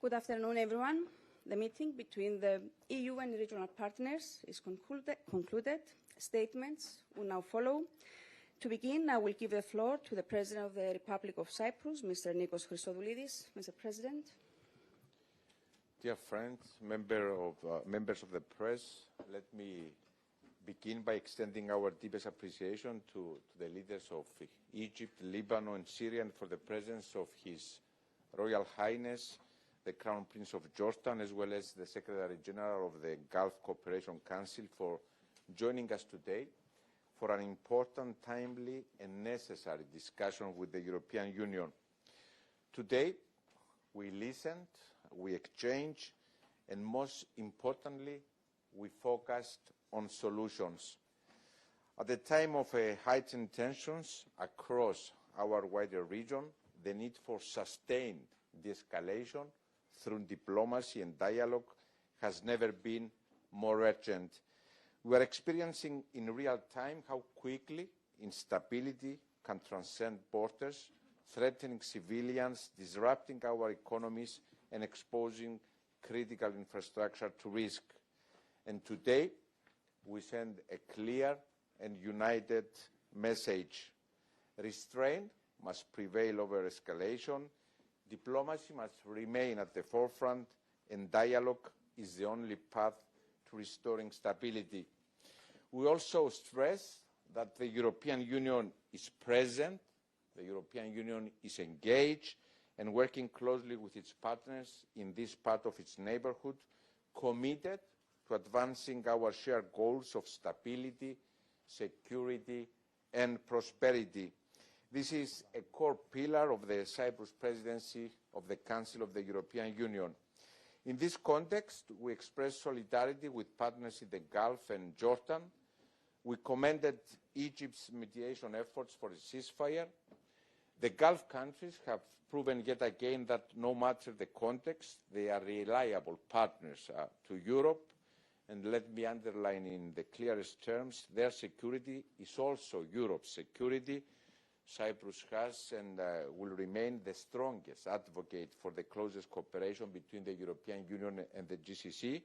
Good afternoon, everyone. The meeting between the EU and regional partners is concluded. Statements will now follow. To begin, I will give the floor to the President of the Republic of Cyprus, Mr. Nikos Christodoulidis. Mr. President. Dear friends, members of the press, let me begin by extending our deepest appreciation to the leaders of Egypt, Lebanon, and Syria, and for the presence of His Royal Highness, the Crown Prince of Jordan, as well as the Secretary General of the Gulf Cooperation Council, for joining us today for an important, timely, and necessary discussion with the European Union. Today, we listened, we exchanged, and most importantly, we focused on solutions. At the time of heightened tensions across our wider region, the need for sustained de-escalation through diplomacy and dialogue has never been more urgent. We are experiencing in real time how quickly instability can transcend borders, threatening civilians, disrupting our economies, and exposing critical infrastructure to risk. And today, we send a clear and united message. Restraint must prevail over escalation, diplomacy must remain at the forefront, and dialogue is the only path to restoring stability. We also stress that the European Union is present, the European Union is engaged and working closely with its partners in this part of its neighbourhood, committed to advancing our shared goals of stability, security and prosperity. This is a core pillar of the Cyprus presidency of the Council of the European Union. In this context, we express solidarity with partners in the Gulf and Jordan. We commended Egypt's mediation efforts for a ceasefire. The Gulf countries have proven yet again that no matter the context, they are reliable partners to Europe. And let me underline in the clearest terms, their security is also Europe's security. Cyprus has and will remain the strongest advocate for the closest cooperation between the European Union and the GCC.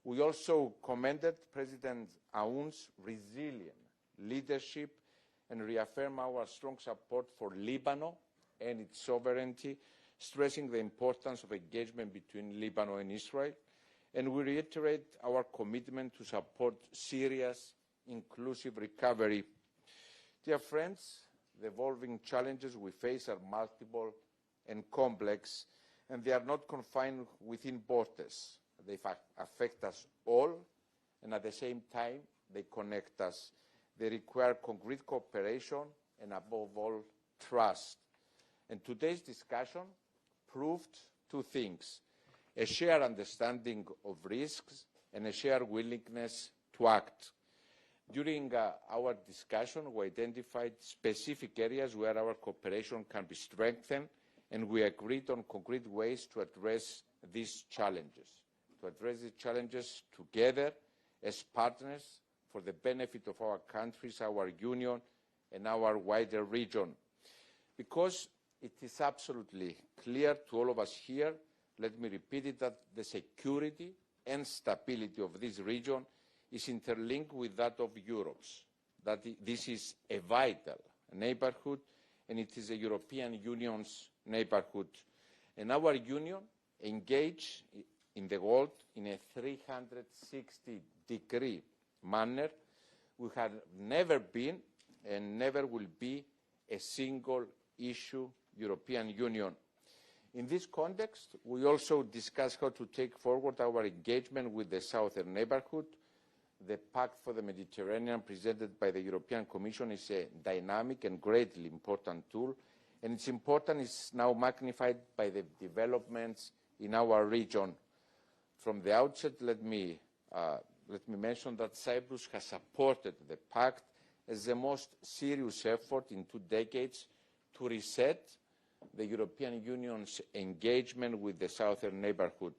We also commended President Aoun's resilient leadership and reaffirm our strong support for Lebanon and its sovereignty, stressing the importance of engagement between Lebanon and Israel. And we reiterate our commitment to support Syria's inclusive recovery. Dear friends, the evolving challenges we face are multiple and complex, and they are not confined within borders. They affect us all, and at the same time, they connect us. They require concrete cooperation and, above all, trust. And today's discussion proved two things: a shared understanding of risks and a shared willingness to act. During our discussion, we identified specific areas where our cooperation can be strengthened, and we agreed on concrete ways to address these challenges, together as partners for the benefit of our countries, our union, and our wider region. Because it is absolutely clear to all of us here, let me repeat it, that the security and stability of this region is interlinked with that of Europe's, that this is a vital neighbourhood, and it is the European Union's neighbourhood. And our union engaged in the world in a 360-degree manner. We have never been and never will be a single-issue European Union. In this context, we also discussed how to take forward our engagement with the southern neighbourhood. The Pact for the Mediterranean presented by the European Commission is a dynamic and greatly important tool, and its importance is now magnified by the developments in our region. From the outset, let me mention that Cyprus has supported the Pact as the most serious effort in 2 decades to reset the European Union's engagement with the southern neighbourhood.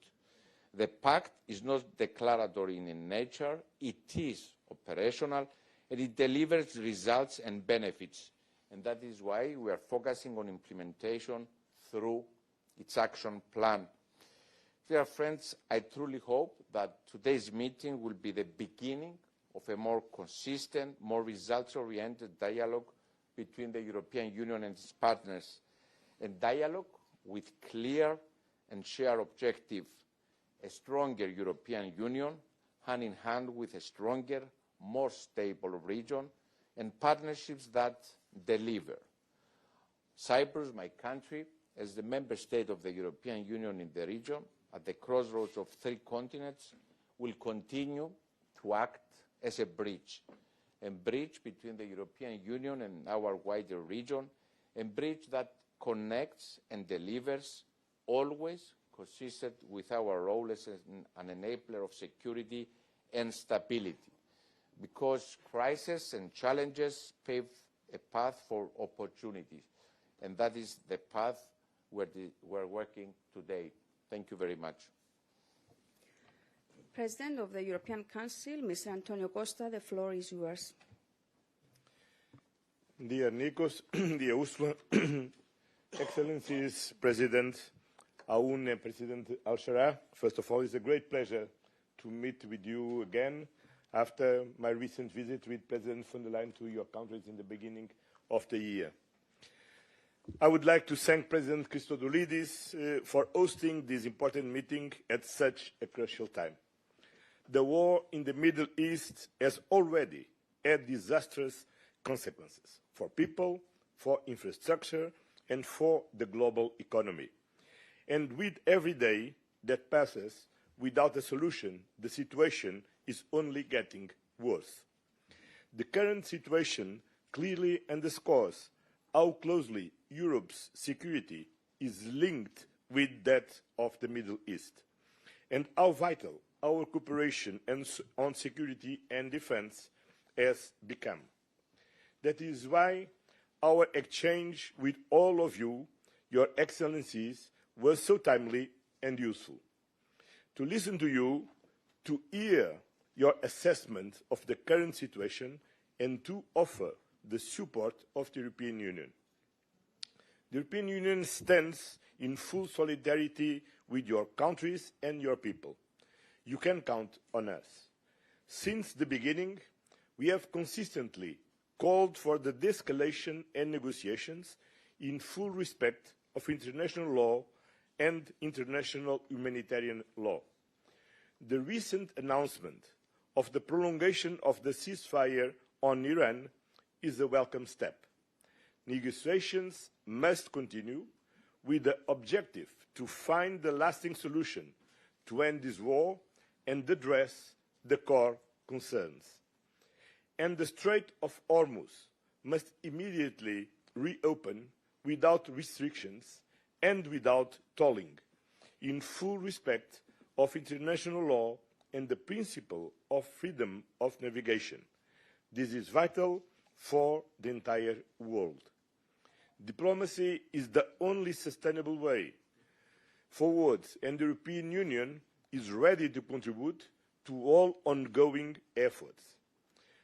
The Pact is not declaratory in nature, it is operational, and it delivers results and benefits. And that is why we are focusing on implementation through its action plan. Dear friends, I truly hope that today's meeting will be the beginning of a more consistent, more results-oriented dialogue between the European Union and its partners, a dialogue with clear and shared objective, a stronger European Union, hand in hand with a stronger, more stable region, and partnerships that deliver. Cyprus, my country, as the member state of the European Union in the region, at the crossroads of 3 continents, will continue to act as a bridge between the European Union and our wider region, a bridge that connects and delivers, always consistent with our role as an enabler of security and stability, because crises and challenges pave a path for opportunities, and that is the path we're working today. Thank you very much. President of the European Council, Mr. António Costa, the floor is yours. Dear Nikos, dear Ursula, Excellencies, President Aoun and President Al-Shara, first of all, it's a great pleasure to meet with you again after my recent visit with President von der Leyen to your countries in the beginning of the year. I would like to thank President Christodoulidis for hosting this important meeting at such a crucial time. The war in the Middle East has already had disastrous consequences for people, for infrastructure, and for the global economy. And with every day that passes without a solution, the situation is only getting worse. The current situation clearly underscores how closely Europe's security is linked with that of the Middle East, and how vital our cooperation on security and defence has become. That is why our exchange with all of you, your Excellencies, was so timely and useful. To listen to you, to hear your assessment of the current situation, and to offer the support of the European Union. The European Union stands in full solidarity with your countries and your people. You can count on us. Since the beginning, we have consistently called for the de-escalation and negotiations in full respect of international law and international humanitarian law. The recent announcement of the prolongation of the ceasefire on Iran is a welcome step. Negotiations must continue with the objective to find the lasting solution to end this war and address the core concerns. And the Strait of Ormuz must immediately reopen without restrictions and without tolling, in full respect of international law and the principle of freedom of navigation. This is vital for the entire world. Diplomacy is the only sustainable way forward, and the European Union is ready to contribute to all ongoing efforts.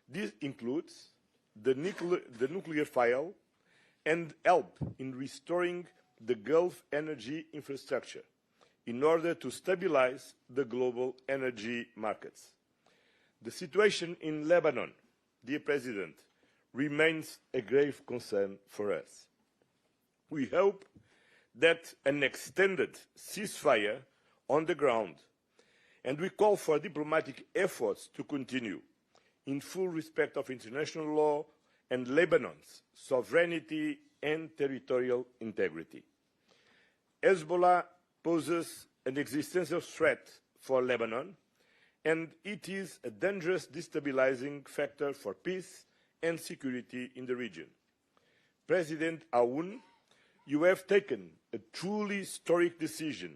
This includes the nuclear file and help in restoring the Gulf energy infrastructure in order to stabilize the global energy markets. The situation in Lebanon, dear President, remains a grave concern for us. We hope that an extended ceasefire on the ground, and we call for diplomatic efforts to continue in full respect of international law and Lebanon's sovereignty and territorial integrity. Hezbollah poses an existential threat for Lebanon, and it is a dangerous destabilizing factor for peace and security in the region. President Aoun, you have taken a truly historic decision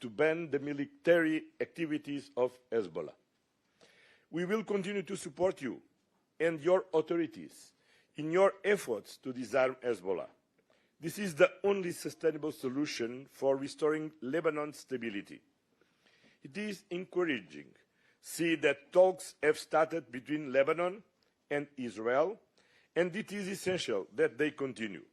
to ban the military activities of Hezbollah. We will continue to support you and your authorities in your efforts to disarm Hezbollah. This is the only sustainable solution for restoring Lebanon's stability. It is encouraging to see that talks have started between Lebanon and Israel, and it is essential that they continue.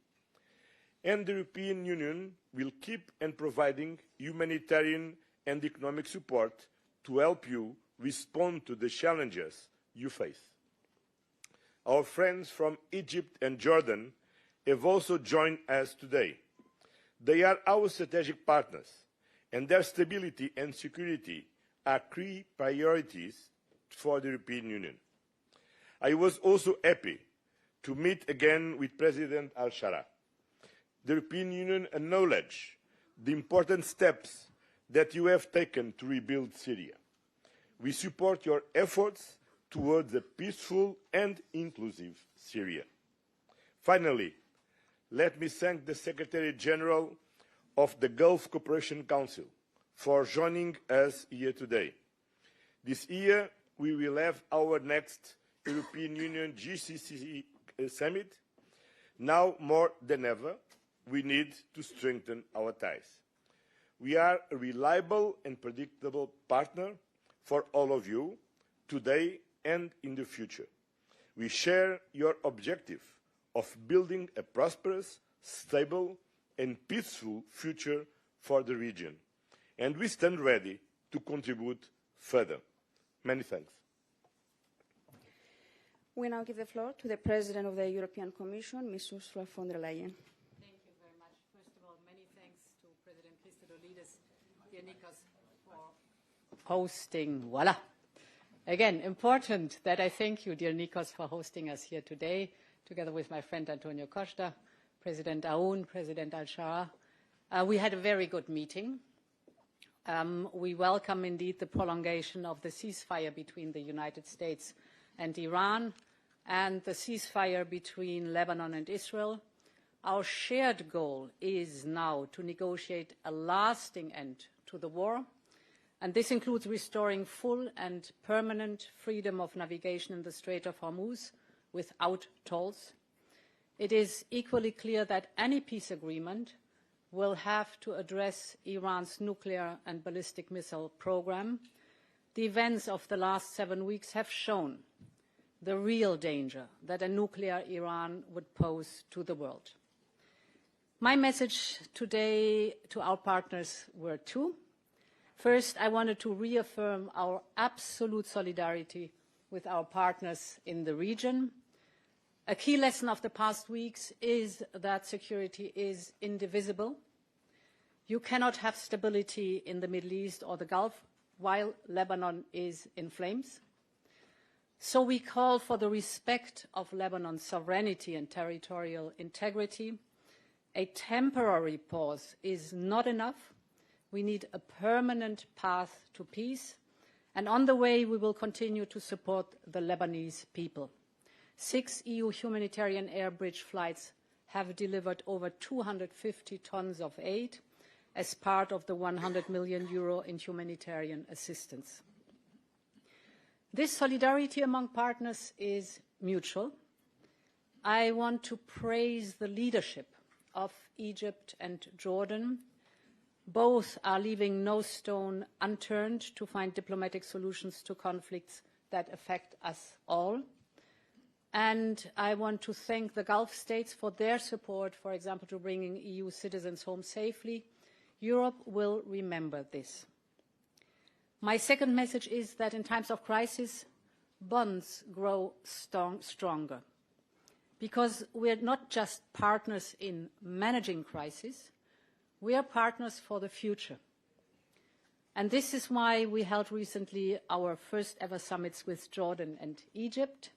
And the European Union will keep on providing humanitarian and economic support to help you respond to the challenges you face. Our friends from Egypt and Jordan have also joined us today. They are our strategic partners, and their stability and security are key priorities for the European Union. I was also happy to meet again with President al-Shara. The European Union acknowledges the important steps that you have taken to rebuild Syria. We support your efforts towards a peaceful and inclusive Syria. Finally, let me thank the Secretary General of the Gulf Cooperation Council for joining us here today. This year, we will have our next European Union GCC summit. Now more than ever, we need to strengthen our ties. We are a reliable and predictable partner for all of you, today and in the future. We share your objective of building a prosperous, stable and peaceful future for the region, and we stand ready to contribute further. Many thanks. We now give the floor to the President of the European Commission, Ms. Ursula von der Leyen. Thank you very much. First of all, many thanks to President Christodoulides, dear Nikos, for hosting. Voila. Again, important that I thank you, dear Nikos, for hosting us here today, together with my friend António Costa, President Aoun, President al-Shara. We had a very good meeting. We welcome indeed the prolongation of the ceasefire between the United States and Iran and the ceasefire between Lebanon and Israel. Our shared goal is now to negotiate a lasting end to the war, and this includes restoring full and permanent freedom of navigation in the Strait of Ormuz without tolls. It is equally clear that any peace agreement will have to address Iran's nuclear and ballistic missile program. The events of the last 7 weeks have shown the real danger that a nuclear Iran would pose to the world. My message today to our partners were two. First, I wanted to reaffirm our absolute solidarity with our partners in the region. A key lesson of the past weeks is that security is indivisible. You cannot have stability in the Middle East or the Gulf while Lebanon is in flames. So we call for the respect of Lebanon's sovereignty and territorial integrity. A temporary pause is not enough. We need a permanent path to peace. And on the way, we will continue to support the Lebanese people. 6 EU humanitarian air bridge flights have delivered over 250 tons of aid as part of the €100 million in humanitarian assistance. This solidarity among partners is mutual. I want to praise the leadership of Egypt and Jordan. Both are leaving no stone unturned to find diplomatic solutions to conflicts that affect us all. And I want to thank the Gulf states for their support, for example, to bringing EU citizens home safely. Europe will remember this. My second message is that in times of crisis, bonds grow stronger, because we are not just partners in managing crisis, we are partners for the future. And this is why we held recently our first ever summits with Jordan and Egypt,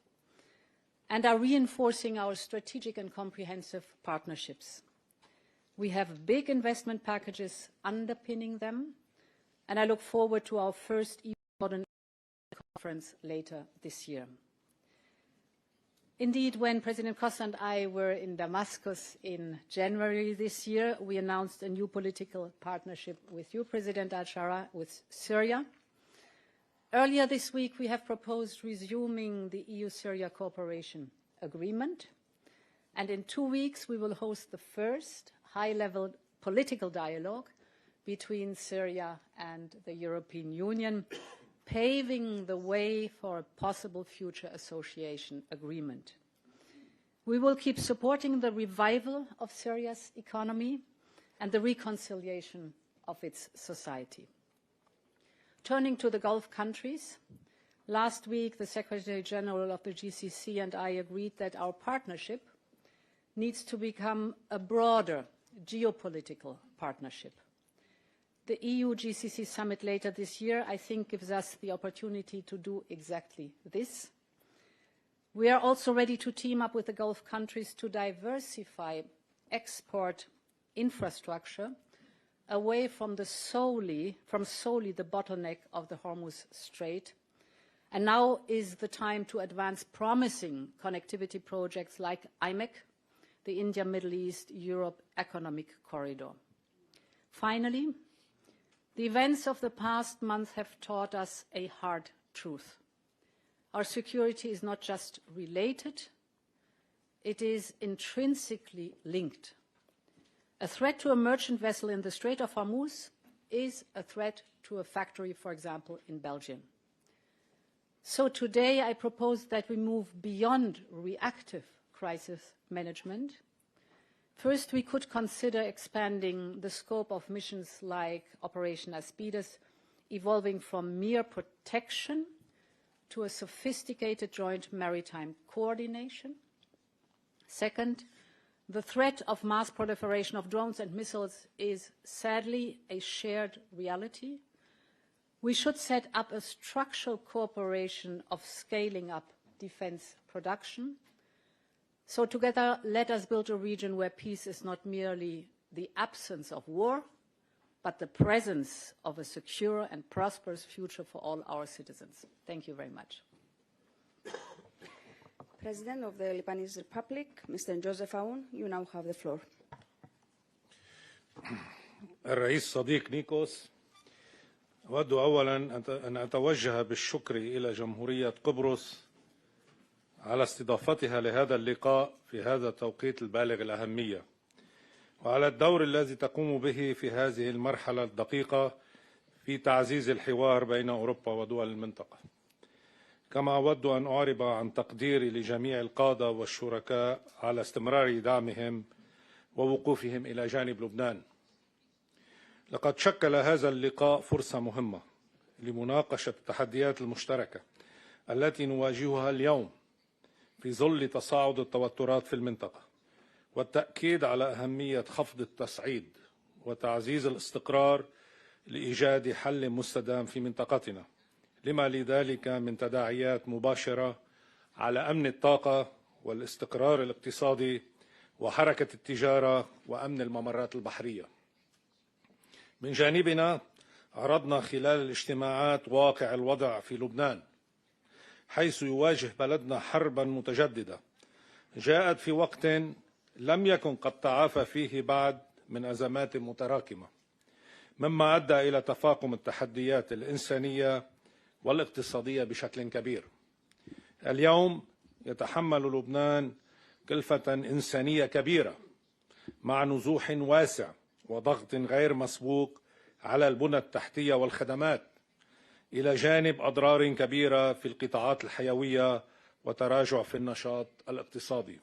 and are reinforcing our strategic and comprehensive partnerships. We have big investment packages underpinning them, and I look forward to our first EU Jordan conference later this year. Indeed, when President Costa and I were in Damascus in January this year, we announced a new political partnership with you, President al-Shara, with Syria. Earlier this week, we have proposed resuming the EU-Syria cooperation agreement, and in 2 weeks, we will host the first high-level political dialogue between Syria and the European Union, paving the way for a possible future association agreement. We will keep supporting the revival of Syria's economy and the reconciliation of its society. Turning to the Gulf countries, last week the Secretary General of the GCC and I agreed that our partnership needs to become a broader geopolitical partnership. The EU-GCC summit later this year, I think, gives us the opportunity to do exactly this. We are also ready to team up with the Gulf countries to diversify export infrastructure away from solely the bottleneck of the Hormuz Strait. And now is the time to advance promising connectivity projects like IMEC, the India, Middle East, Europe Economic Corridor. Finally, the events of the past month have taught us a hard truth. Our security is not just related, it is intrinsically linked. A threat to a merchant vessel in the Strait of Hormuz is a threat to a factory, for example, in Belgium. So today I propose that we move beyond reactive crisis management. First, we could consider expanding the scope of missions like Operation Aspides, evolving from mere protection to a sophisticated joint maritime coordination. Second, the threat of mass proliferation of drones and missiles is sadly a shared reality. We should set up a structural cooperation of scaling up defense production. So together, let us build a region where peace is not merely the absence of war, but the presence of a secure and prosperous future for all our citizens. Thank you very much. President of the Lebanese Republic, Mr. Joseph Aoun, you now have the floor. الرئيس صديق نيكوس، أود أولا أن أتوجه بالشكر إلى جمهورية قبرص على استضافتها لهذا اللقاء في هذا التوقيت البالغ الأهمية، وعلى الدور الذي تقوم به في هذه المرحلة الدقيقة في تعزيز الحوار بين أوروبا ودول المنطقة. كما أود أن أعرب عن تقديري لجميع القادة والشركاء على استمرار دعمهم ووقوفهم إلى جانب لبنان. لقد شكل هذا اللقاء فرصة مهمة لمناقشة التحديات المشتركة التي نواجهها اليوم في ظل تصاعد التوترات في المنطقة، والتأكيد على أهمية خفض التصعيد وتعزيز الاستقرار لإيجاد حل مستدام في منطقتنا، لما لذلك من تداعيات مباشرة على أمن الطاقة والاستقرار الاقتصادي وحركة التجارة وأمن الممرات البحرية. من جانبنا عرضنا خلال الاجتماعات واقع الوضع في لبنان، حيث يواجه بلدنا حربا متجددة جاءت في وقت لم يكن قد تعافى فيه بعد من أزمات متراكمة، مما أدى إلى تفاقم التحديات الإنسانية والاقتصادية بشكل كبير. اليوم يتحمل لبنان كلفة إنسانية كبيرة مع نزوح واسع وضغط غير مسبوق على البنى التحتية والخدمات، إلى جانب أضرار كبيرة في القطاعات الحيوية وتراجع في النشاط الاقتصادي.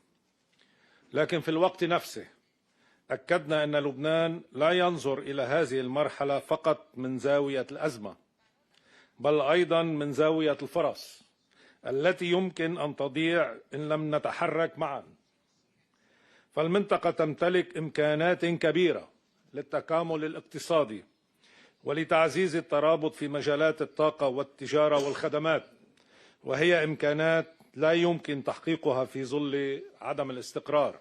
لكن في الوقت نفسه أكدنا أن لبنان لا ينظر إلى هذه المرحلة فقط من زاوية الأزمة، بل أيضا من زاوية الفرص التي يمكن أن تضيع إن لم نتحرك معا. فالمنطقة تمتلك إمكانات كبيرة للتكامل الاقتصادي ولتعزيز الترابط في مجالات الطاقة والتجارة والخدمات، وهي إمكانات لا يمكن تحقيقها في ظل عدم الاستقرار.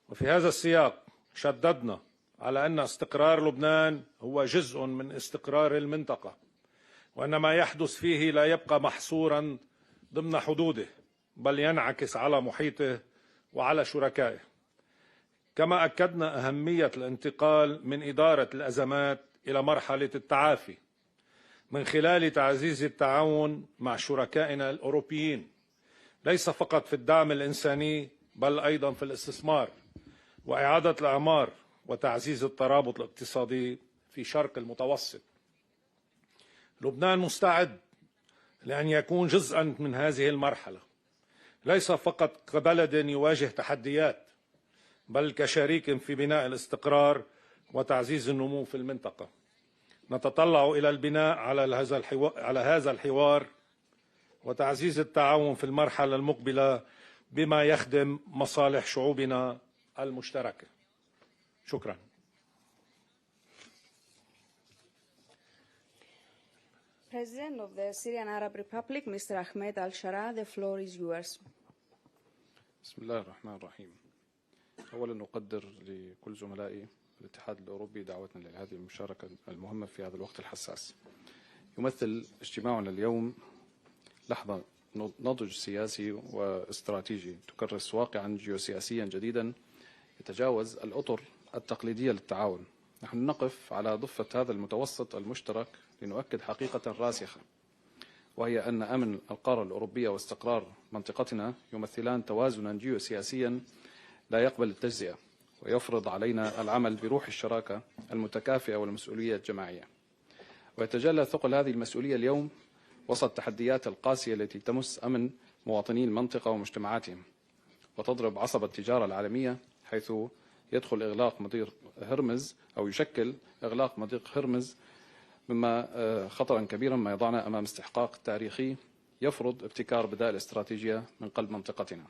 وفي هذا السياق شددنا على أن استقرار لبنان هو جزء من استقرار المنطقة، وأن ما يحدث فيه لا يبقى محصورا ضمن حدوده، بل ينعكس على محيطه وعلى شركائه. كما أكدنا أهمية الانتقال من إدارة الأزمات إلى مرحلة التعافي من خلال تعزيز التعاون مع شركائنا الأوروبيين، ليس فقط في الدعم الإنساني بل أيضا في الاستثمار وإعادة الأعمار وتعزيز الترابط الاقتصادي في شرق المتوسط. لبنان مستعد لأن يكون جزءا من هذه المرحلة، ليس فقط كبلد يواجه تحديات بل كشريك في بناء الاستقرار وتعزيز النمو في المنطقة. نتطلع إلى البناء على هذا الحوار وتعزيز التعاون في المرحلة المقبلة بما يخدم مصالح شعوبنا المشتركة. شكرا. President of the Syrian Arab Republic, Mr. Ahmed al-Shara, the floor is yours. بسم الله الرحمن الرحيم. أولا أقدر لكل زملائي الاتحاد الأوروبي دعوتنا لهذه المشاركة المهمة في هذا الوقت الحساس. يمثل اجتماعنا اليوم لحظة نضج سياسي واستراتيجي تكرس واقعا جيوسياسيا جديدا يتجاوز الأطر التقليدية للتعاون. نحن نقف على ضفة هذا المتوسط المشترك لنؤكد حقيقة راسخة، وهي أن أمن القارة الأوروبية واستقرار منطقتنا يمثلان توازنا جيوسياسيا لا يقبل التجزئة، ويفرض علينا العمل بروح الشراكة المتكافئة والمسؤولية الجماعية. ويتجلى ثقل هذه المسؤولية اليوم وسط التحديات القاسية التي تمس أمن مواطني المنطقة ومجتمعاتهم، وتضرب عصب التجارة العالمية، حيث يدخل إغلاق مضيق هرمز أو يشكل إغلاق مضيق هرمز مما خطرا كبيرا ما يضعنا أمام استحقاق تاريخي يفرض ابتكار بدائل استراتيجية من قلب منطقتنا.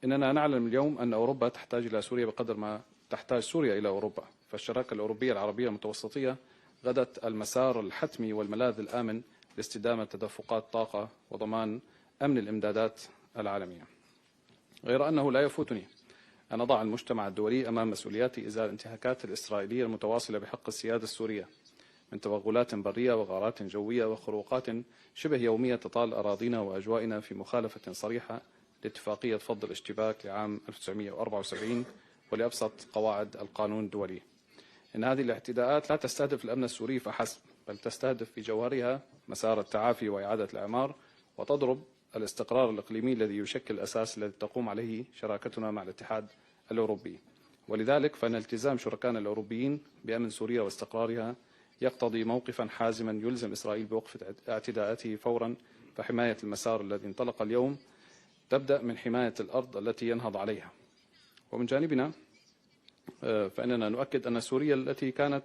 إننا نعلم اليوم أن أوروبا تحتاج إلى سوريا بقدر ما تحتاج سوريا إلى أوروبا، فالشراكة الأوروبية العربية المتوسطية غدت المسار الحتمي والملاذ الآمن لاستدامة تدفقات طاقة وضمان أمن الإمدادات العالمية. غير أنه لا يفوتني أن أضع المجتمع الدولي أمام مسؤولياته إزاء الانتهاكات الإسرائيلية المتواصلة بحق السيادة السورية من توغلات برية وغارات جوية وخروقات شبه يومية تطال أراضينا وأجوائنا في مخالفة صريحة لاتفاقية فض الاشتباك لعام 1974 ولأبسط قواعد القانون الدولي. إن هذه الاعتداءات لا تستهدف الأمن السوري فحسب، بل تستهدف في جوهرها مسار التعافي وإعادة الإعمار، وتضرب الاستقرار الإقليمي الذي يشكل الأساس الذي تقوم عليه شراكتنا مع الاتحاد الأوروبي. ولذلك فإن التزام شركائنا الأوروبيين بأمن سوريا واستقرارها يقتضي موقفا حازما يلزم إسرائيل بوقف اعتداءاته فورا، فحماية المسار الذي انطلق اليوم تبدأ من حماية الأرض التي ينهض عليها. ومن جانبنا فإننا نؤكد أن سوريا التي كانت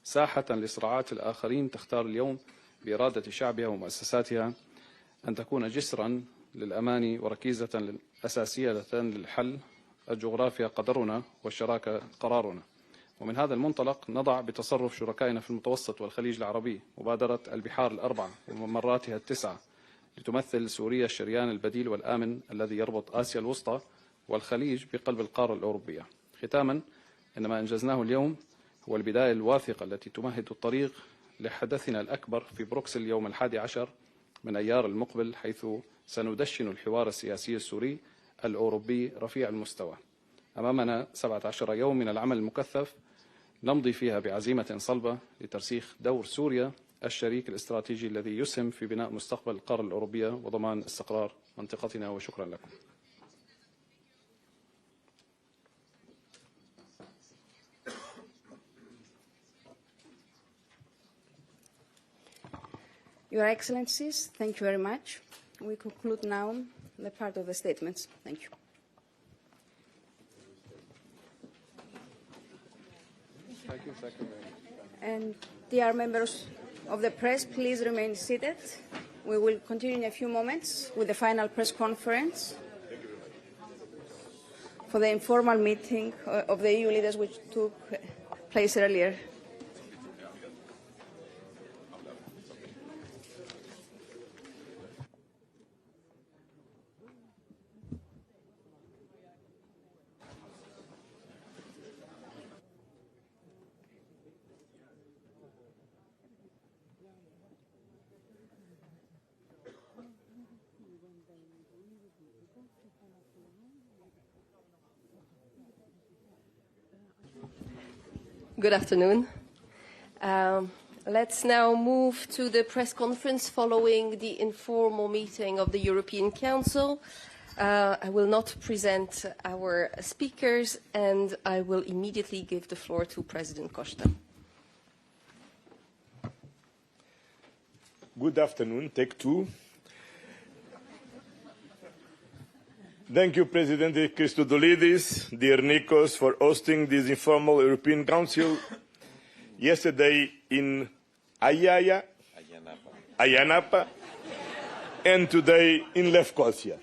ساحة لصراعات الآخرين تختار اليوم بإرادة شعبها ومؤسساتها أن تكون جسرا للأمان وركيزة أساسية للحل. الجغرافيا قدرنا والشراكة قرارنا. ومن هذا المنطلق نضع بتصرف شركائنا في المتوسط والخليج العربي مبادرة البحار الأربعة وممراتها التسعة لتمثل سوريا الشريان البديل والآمن الذي يربط آسيا الوسطى والخليج بقلب القارة الأوروبية. ختاما، إن ما أنجزناه اليوم هو البداية الواثقة التي تمهد الطريق لحدثنا الأكبر في بروكسل يوم 11 من أيار المقبل، حيث سندشن الحوار السياسي السوري الأوروبي رفيع المستوى. أمامنا 17 يوم من العمل المكثف نمضي فيها بعزيمة صلبة لترسيخ دور سوريا الشريك الاستراتيجي الذي يسهم في بناء مستقبل القارة الأوروبية وضمان استقرار منطقتنا. وشكرا لكم. Your Excellencies, thank you very much. We conclude now the part of the statements. Thank you. Thank you. And dear members of the press, please remain seated. We will continue in a few moments with the final press conference for the informal meeting of the EU leaders which took place earlier. Good afternoon. Let's now move to the press conference following the informal meeting of the European Council. I will not present our speakers, and I will immediately give the floor to President Costa. Good afternoon. Take two. Thank you, President Christodoulidis, dear Nikos, for hosting this informal European Council yesterday in Ayaya, Ayanapa, and today in Lefkosia.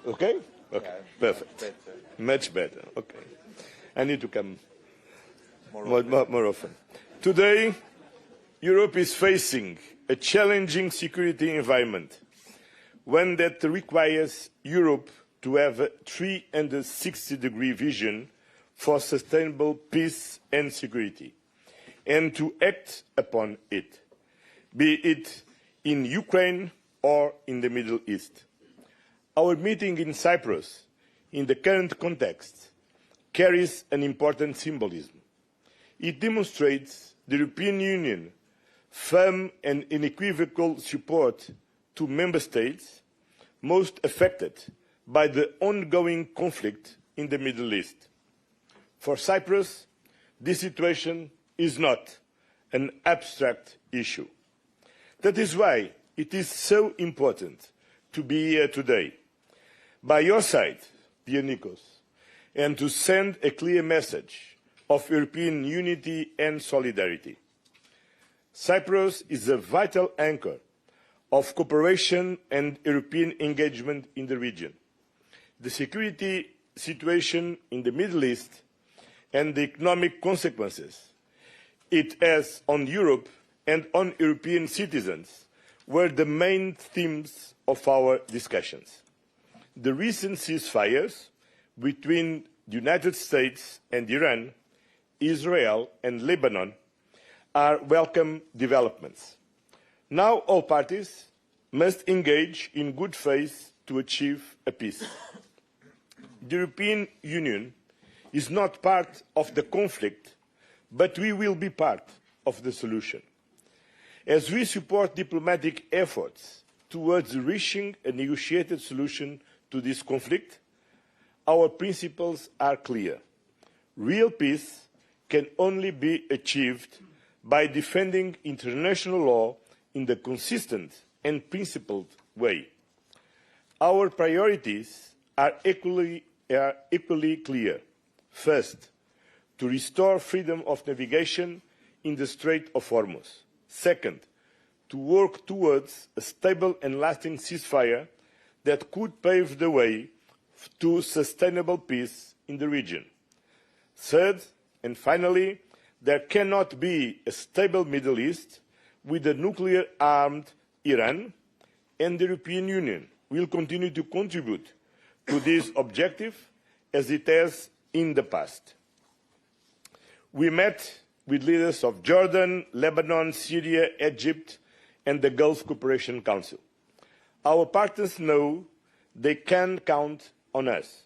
Okay? Okay, Yeah, perfect. better. Much better. Okay. I need to come more often. Today, Europe is facing a challenging security environment, one that requires Europe to have a 360-degree vision for sustainable peace and security, and to act upon it, be it in Ukraine or in the Middle East. Our meeting in Cyprus, in the current context, carries an important symbolism. It demonstrates the European Union's firm and unequivocal support to member states most affected by the ongoing conflict in the Middle East. For Cyprus, this situation is not an abstract issue. That is why it is so important to be here today, by your side, dear Nikos, and to send a clear message of European unity and solidarity. Cyprus is a vital anchor of cooperation and European engagement in the region. The security situation in the Middle East and the economic consequences it has on Europe and on European citizens were the main themes of our discussions. The recent ceasefires between the United States and Iran, Israel and Lebanon are welcome developments. Now all parties must engage in good faith to achieve a peace. The European Union is not part of the conflict, but we will be part of the solution. As we support diplomatic efforts towards reaching a negotiated solution to this conflict, our principles are clear. Real peace can only be achieved by defending international law in the consistent and principled way. Our priorities are equally clear. First, to restore freedom of navigation in the Strait of Ormuz. Second, to work towards a stable and lasting ceasefire that could pave the way to sustainable peace in the region. Third, and finally, there cannot be a stable Middle East with a nuclear-armed Iran, and the European Union will continue to contribute to this objective as it has in the past. We met with leaders of Jordan, Lebanon, Syria, Egypt, and the Gulf Cooperation Council. Our partners know they can count on us.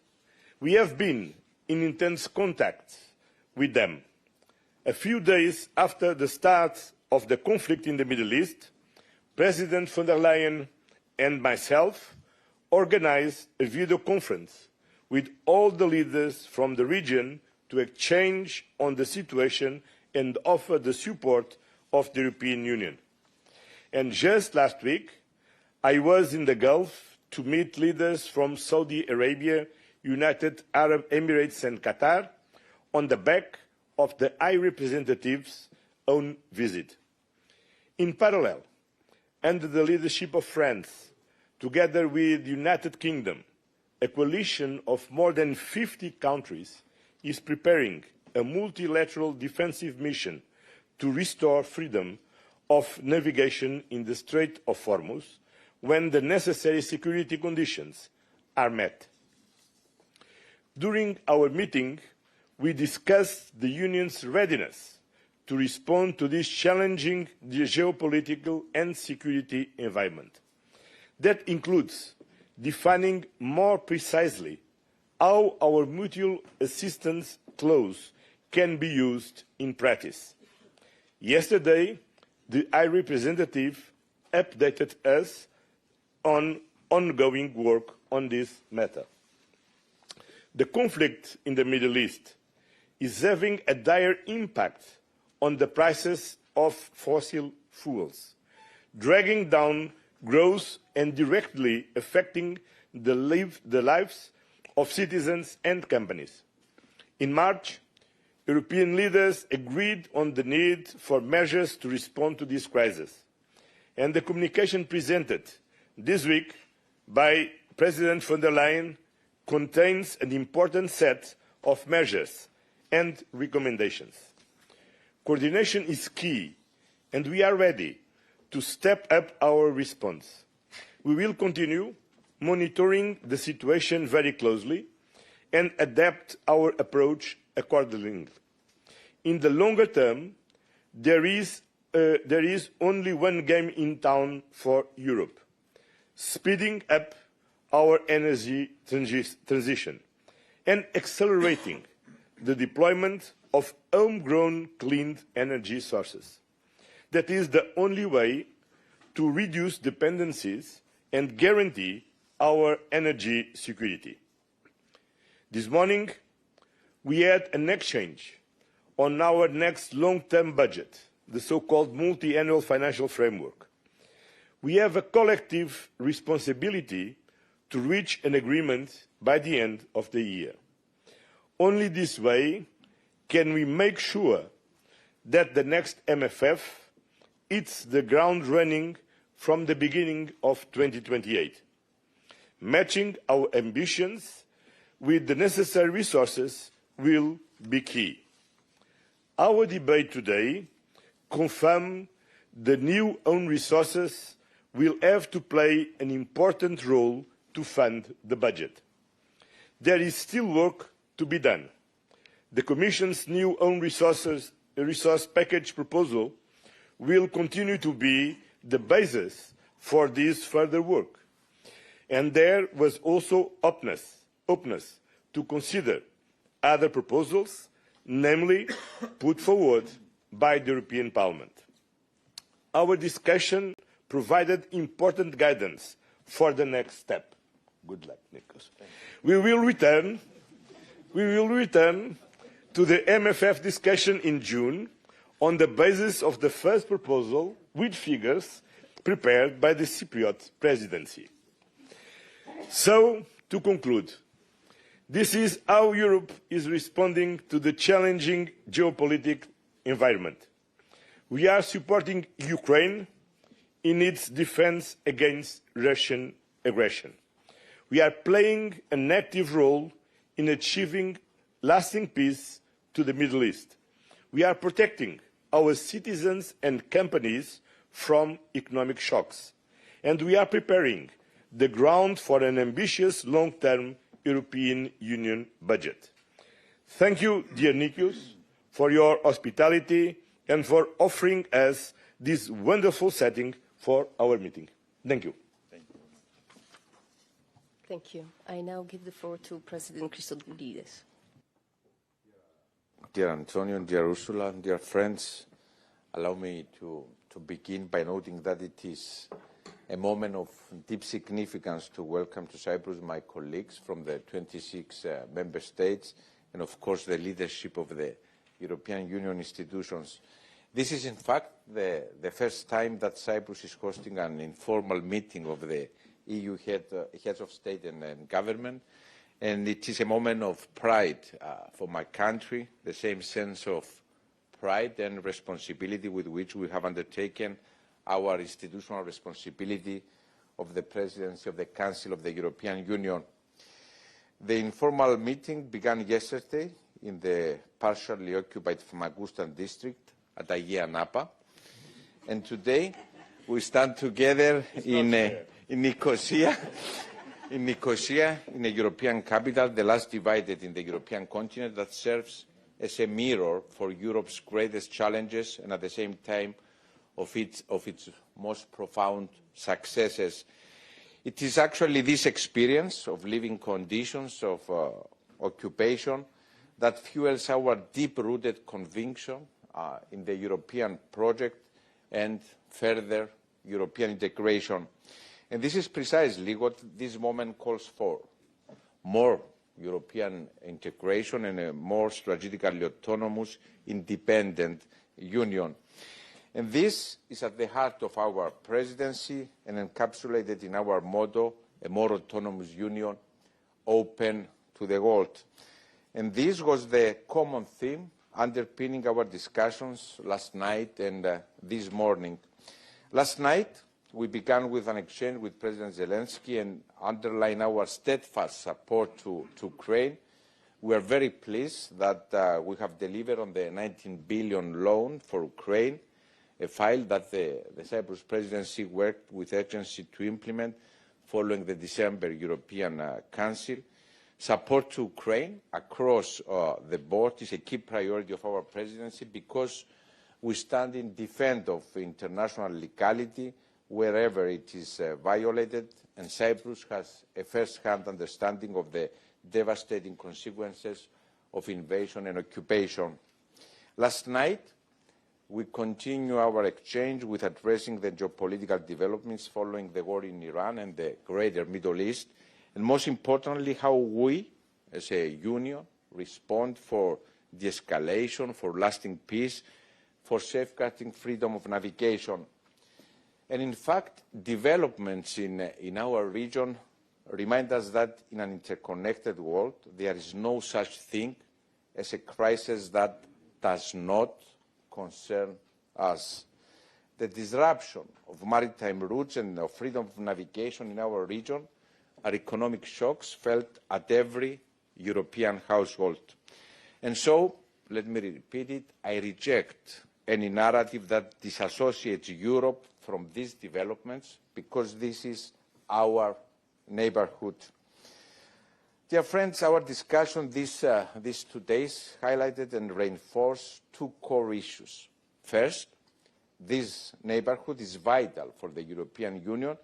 We have been in intense contact with them. A few days after the start of the conflict in the Middle East, President von der Leyen and myself organized a video conference with all the leaders from the region to exchange on the situation and offer the support of the European Union. And just last week, I was in the Gulf to meet leaders from Saudi Arabia, United Arab Emirates and Qatar on the back of the High Representative's own visit. In parallel, under the leadership of France, together with the United Kingdom, a coalition of more than 50 countries is preparing a multilateral defensive mission to restore freedom of navigation in the Strait of Ormuz when the necessary security conditions are met. During our meeting, we discussed the Union's readiness to respond to this challenging geopolitical and security environment. That includes defining more precisely how our mutual assistance clause can be used in practice. Yesterday, the High Representative updated us on ongoing work on this matter. The conflict in the Middle East is having a dire impact on the prices of fossil fuels, dragging down growth and directly affecting the lives of citizens and companies. In March, European leaders agreed on the need for measures to respond to this crisis, and the communication presented this week by President von der Leyen contains an important set of measures and recommendations. Coordination is key, and we are ready to step up our response. We will continue monitoring the situation very closely and adapt our approach accordingly. In the longer term, there is only one game in town for Europe: speeding up our energy transition and accelerating the deployment of homegrown clean energy sources. That is the only way to reduce dependencies and guarantee our energy security. This morning, we had an exchange on our next long-term budget, the so-called multi-annual financial framework. We have a collective responsibility to reach an agreement by the end of the year. Only this way can we make sure that the next MFF hits the ground running from the beginning of 2028. Matching our ambitions with the necessary resources will be key. Our debate today confirms the new own resources will have to play an important role to fund the budget. There is still work to be done. The Commission's new own resource package proposal will continue to be the basis for this further work. And there was also openness to consider other proposals, namely put forward by the European Parliament. Our discussion provided important guidance for the next step. Good luck, Nikos. We will return to the MFF discussion in June on the basis of the first proposal with figures prepared by the Cypriot presidency. So, to conclude, this is how Europe is responding to the challenging geopolitical environment. We are supporting Ukraine in its defense against Russian aggression. We are playing an active role in achieving lasting peace to the Middle East. We are protecting our citizens and companies from economic shocks. And we are preparing the ground for an ambitious long-term European Union budget. Thank you, dear Nikos, for your hospitality and for offering us this wonderful setting for our meeting. Thank you. Thank you. I now give the floor to President Christodoulides. Dear Antonio, dear Ursula, dear friends, allow me to begin by noting that it is a moment of deep significance to welcome to Cyprus my colleagues from the 26 member states and, of course, the leadership of the European Union institutions. This is, in fact, the first time that Cyprus is hosting an informal meeting of the EU heads of state and government, and it is a moment of pride for my country, the same sense of pride and responsibility with which we have undertaken our institutional responsibility of the presidency of the Council of the European Union. The informal meeting began yesterday in the partially occupied Famagustan district at Agia Napa, and today we stand together in Nicosia, in a European capital, the last divided in the European continent, that serves as a mirror for Europe's greatest challenges and at the same time of its most profound successes. It is actually this experience of living conditions of occupation that fuels our deep-rooted conviction in the European project and further European integration. And this is precisely what this moment calls for: more European integration and a more strategically autonomous, independent union. And this is at the heart of our presidency and encapsulated in our motto, a more autonomous union, open to the world. And this was the common theme underpinning our discussions last night and this morning. Last night, we began with an exchange with President Zelensky and underlined our steadfast support to Ukraine. We are very pleased that we have delivered on the 19 billion loan for Ukraine, a file that the Cyprus presidency worked with urgency to implement following the December European Council. Support to Ukraine across the board is a key priority of our presidency because we stand in defense of international legality wherever it is violated, and Cyprus has a first-hand understanding of the devastating consequences of invasion and occupation. Last night, we continue our exchange with addressing the geopolitical developments following the war in Iran and the greater Middle East, and most importantly, how we, as a union, respond for de-escalation, for lasting peace, for safeguarding freedom of navigation. And in fact, developments in our region remind us that in an interconnected world, there is no such thing as a crisis that does not concern us. The disruption of maritime routes and of freedom of navigation in our region are economic shocks felt at every European household. And so, let me repeat it, I reject any narrative that disassociates Europe from these developments, because this is our neighbourhood. Dear friends, our discussion these 2 days highlighted and reinforced two core issues. First, this neighbourhood is vital for the European Union,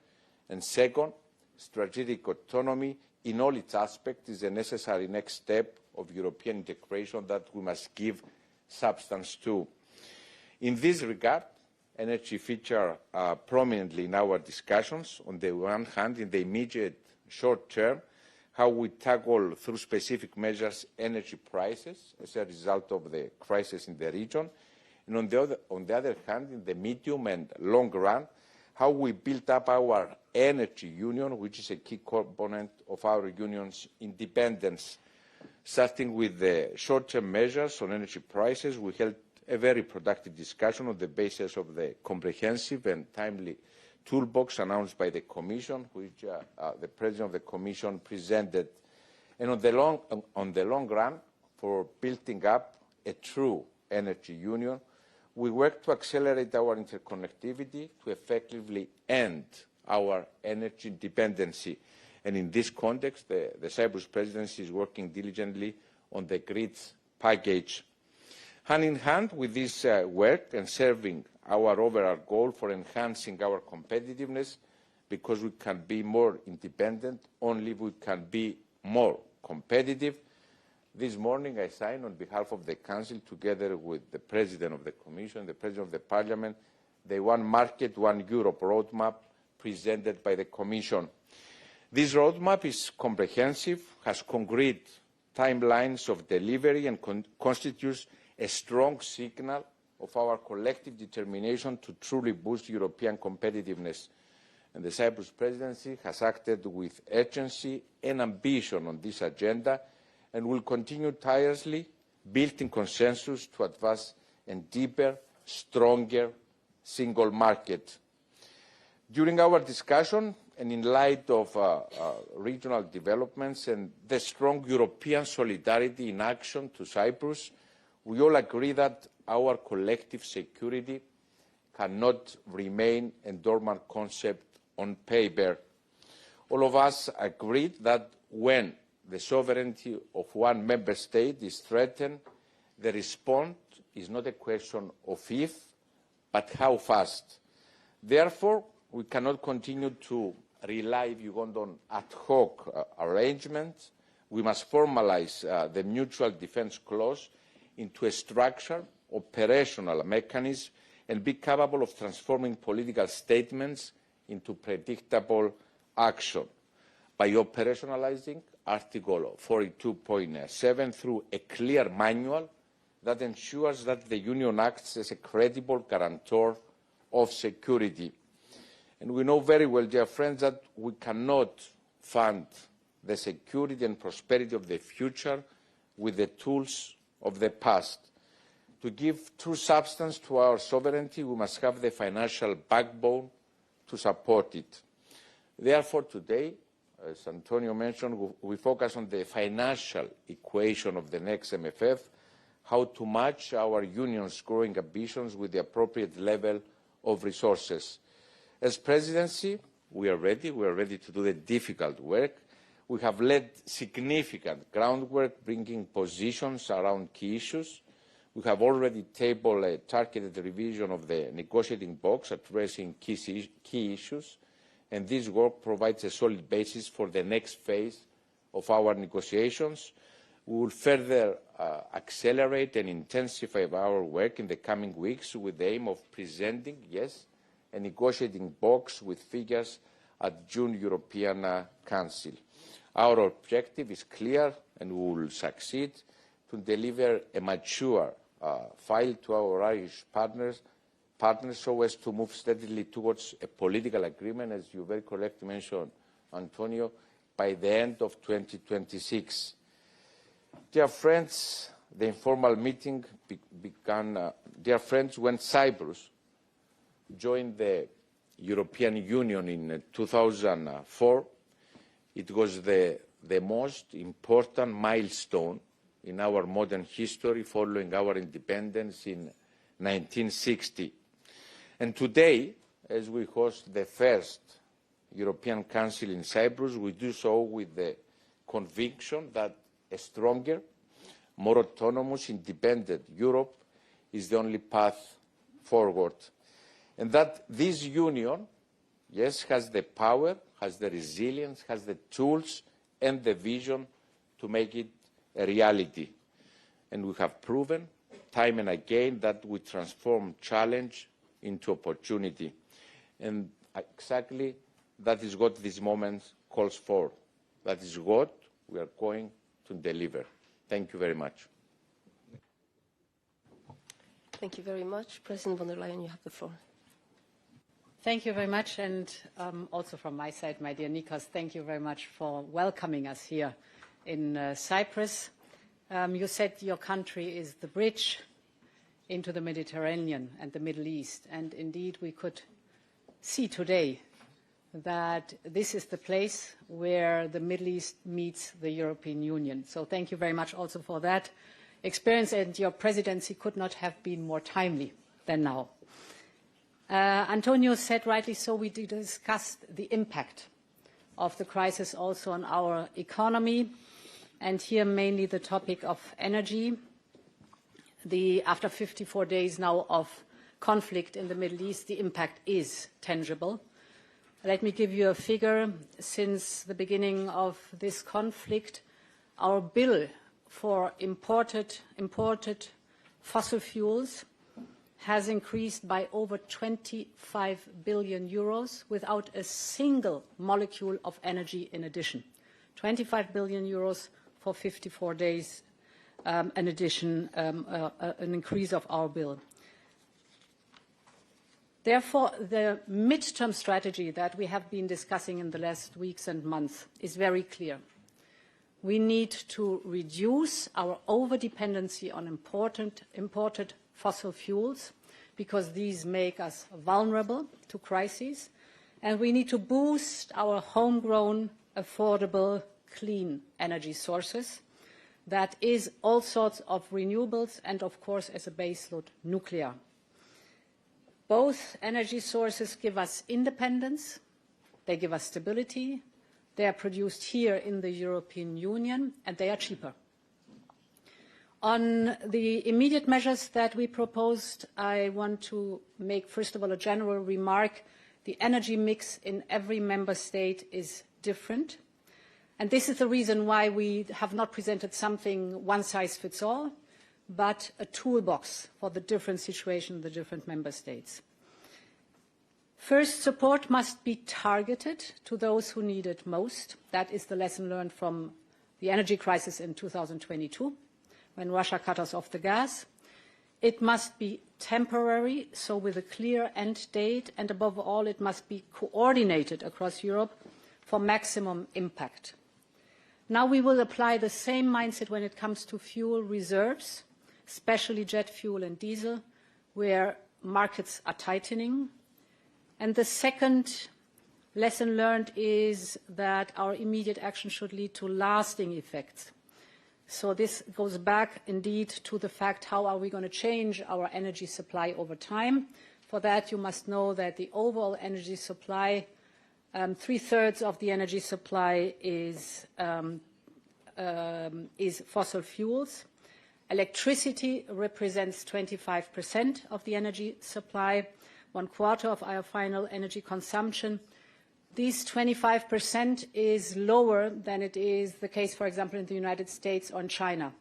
and second, strategic autonomy in all its aspects is a necessary next step of European integration that we must give substance to. In this regard, energy features prominently in our discussions. On the one hand, in the immediate short term, how we tackle through specific measures energy prices as a result of the crisis in the region, and on the other hand, in the medium and long run, how we build up our energy union, which is a key component of our union's independence. Starting with the short-term measures on energy prices, we held a very productive discussion on the basis of the comprehensive and timely toolbox announced by the Commission, which the President of the Commission presented. And on the long run, for building up a true energy union, we work to accelerate our interconnectivity to effectively end our energy dependency. And in this context, the Cyprus presidency is working diligently on the grids package. Hand in hand with this work and serving our overall goal for enhancing our competitiveness, because we can be more independent only if we can be more competitive. This morning I signed on behalf of the Council, together with the President of the Commission, the President of the Parliament, the One Market, One Europe roadmap presented by the Commission. This roadmap is comprehensive, has concrete timelines of delivery, and constitutes a strong signal of our collective determination to truly boost European competitiveness. And the Cyprus presidency has acted with urgency and ambition on this agenda, and will continue tirelessly building consensus to advance a deeper, stronger single market. During our discussion, and in light of regional developments and the strong European solidarity in action to Cyprus, we all agree that our collective security cannot remain a dormant concept on paper. All of us agreed that when the sovereignty of one member state is threatened, the response is not a question of if, but how fast. Therefore, we cannot continue to rely, if you want, on ad hoc arrangements. We must formalise the mutual defence clause into a structured, operational mechanism, and be capable of transforming political statements into predictable action by operationalising Article 42.7 through a clear manual that ensures that the Union acts as a credible guarantor of security. And we know very well, dear friends, that we cannot fund the security and prosperity of the future with the tools of the past. To give true substance to our sovereignty, we must have the financial backbone to support it. Therefore, today, as Antonio mentioned, we focus on the financial equation of the next MFF, how to match our union's growing ambitions with the appropriate level of resources. As presidency, we are ready to do the difficult work. We have led significant groundwork, bringing positions around key issues. We have already tabled a targeted revision of the negotiating box addressing key issues, and this work provides a solid basis for the next phase of our negotiations. We will further accelerate and intensify our work in the coming weeks with the aim of presenting, yes, a negotiating box with figures at June European Council. Our objective is clear, and we will succeed to deliver a mature file to our Irish partners so as to move steadily towards a political agreement, as you very correctly mentioned, Antonio, by the end of 2026. Dear friends, the informal meeting began, dear friends, when Cyprus joined the European Union in 2004, it was the most important milestone in our modern history following our independence in 1960. And today, as we host the first European Council in Cyprus, we do so with the conviction that a stronger, more autonomous, independent Europe is the only path forward. And that this union, yes, has the power, has the resilience, has the tools and the vision to make it a reality. And we have proven time and again that we transform challenge into opportunity. And exactly that is what this moment calls for. That is what we are going to deliver. Thank you very much. Thank you very much. President von der Leyen, you have the floor. Thank you very much, and also from my side, my dear Nikos, thank you very much for welcoming us here in Cyprus. You said your country is the bridge into the Mediterranean and the Middle East, and indeed we could see today that this is the place where the Middle East meets the European Union. So thank you very much also for that experience, and your presidency could not have been more timely than now. Antonio said rightly so, we discussed the impact of the crisis also on our economy, and here mainly the topic of energy. After 54 days now of conflict in the Middle East, the impact is tangible. Let me give you a figure. Since the beginning of this conflict, our bill for imported fossil fuels has increased by over 25 billion euros without a single molecule of energy in addition. 25 billion euros for 54 days, an increase of our bill. Therefore, the midterm strategy that we have been discussing in the last weeks and months is very clear. We need to reduce our over-dependency on imported fossil fuels, because these make us vulnerable to crises, and we need to boost our homegrown, affordable, clean energy sources. That is all sorts of renewables and, of course, as a baseload, nuclear. Both energy sources give us independence, they give us stability, they are produced here in the European Union, and they are cheaper. On the immediate measures that we proposed, I want to make, first of all, a general remark. The energy mix in every member state is different. And this is the reason why we have not presented something one size fits all, but a toolbox for the different situation in the different member states. First, support must be targeted to those who need it most. That is the lesson learned from the energy crisis in 2022, when Russia cut us off the gas. It must be temporary, so with a clear end date, and above all, it must be coordinated across Europe for maximum impact. Now we will apply the same mindset when it comes to fuel reserves, especially jet fuel and diesel, where markets are tightening. And the second lesson learned is that our immediate action should lead to lasting effects. So this goes back indeed to the fact, how are we going to change our energy supply over time? For that, you must know that the overall energy supply, 3/3 of the energy supply is fossil fuels. Electricity represents 25% of the energy supply, 1/4 of our final energy consumption. These 25% is lower than it is the case, for example, in the United States or in China.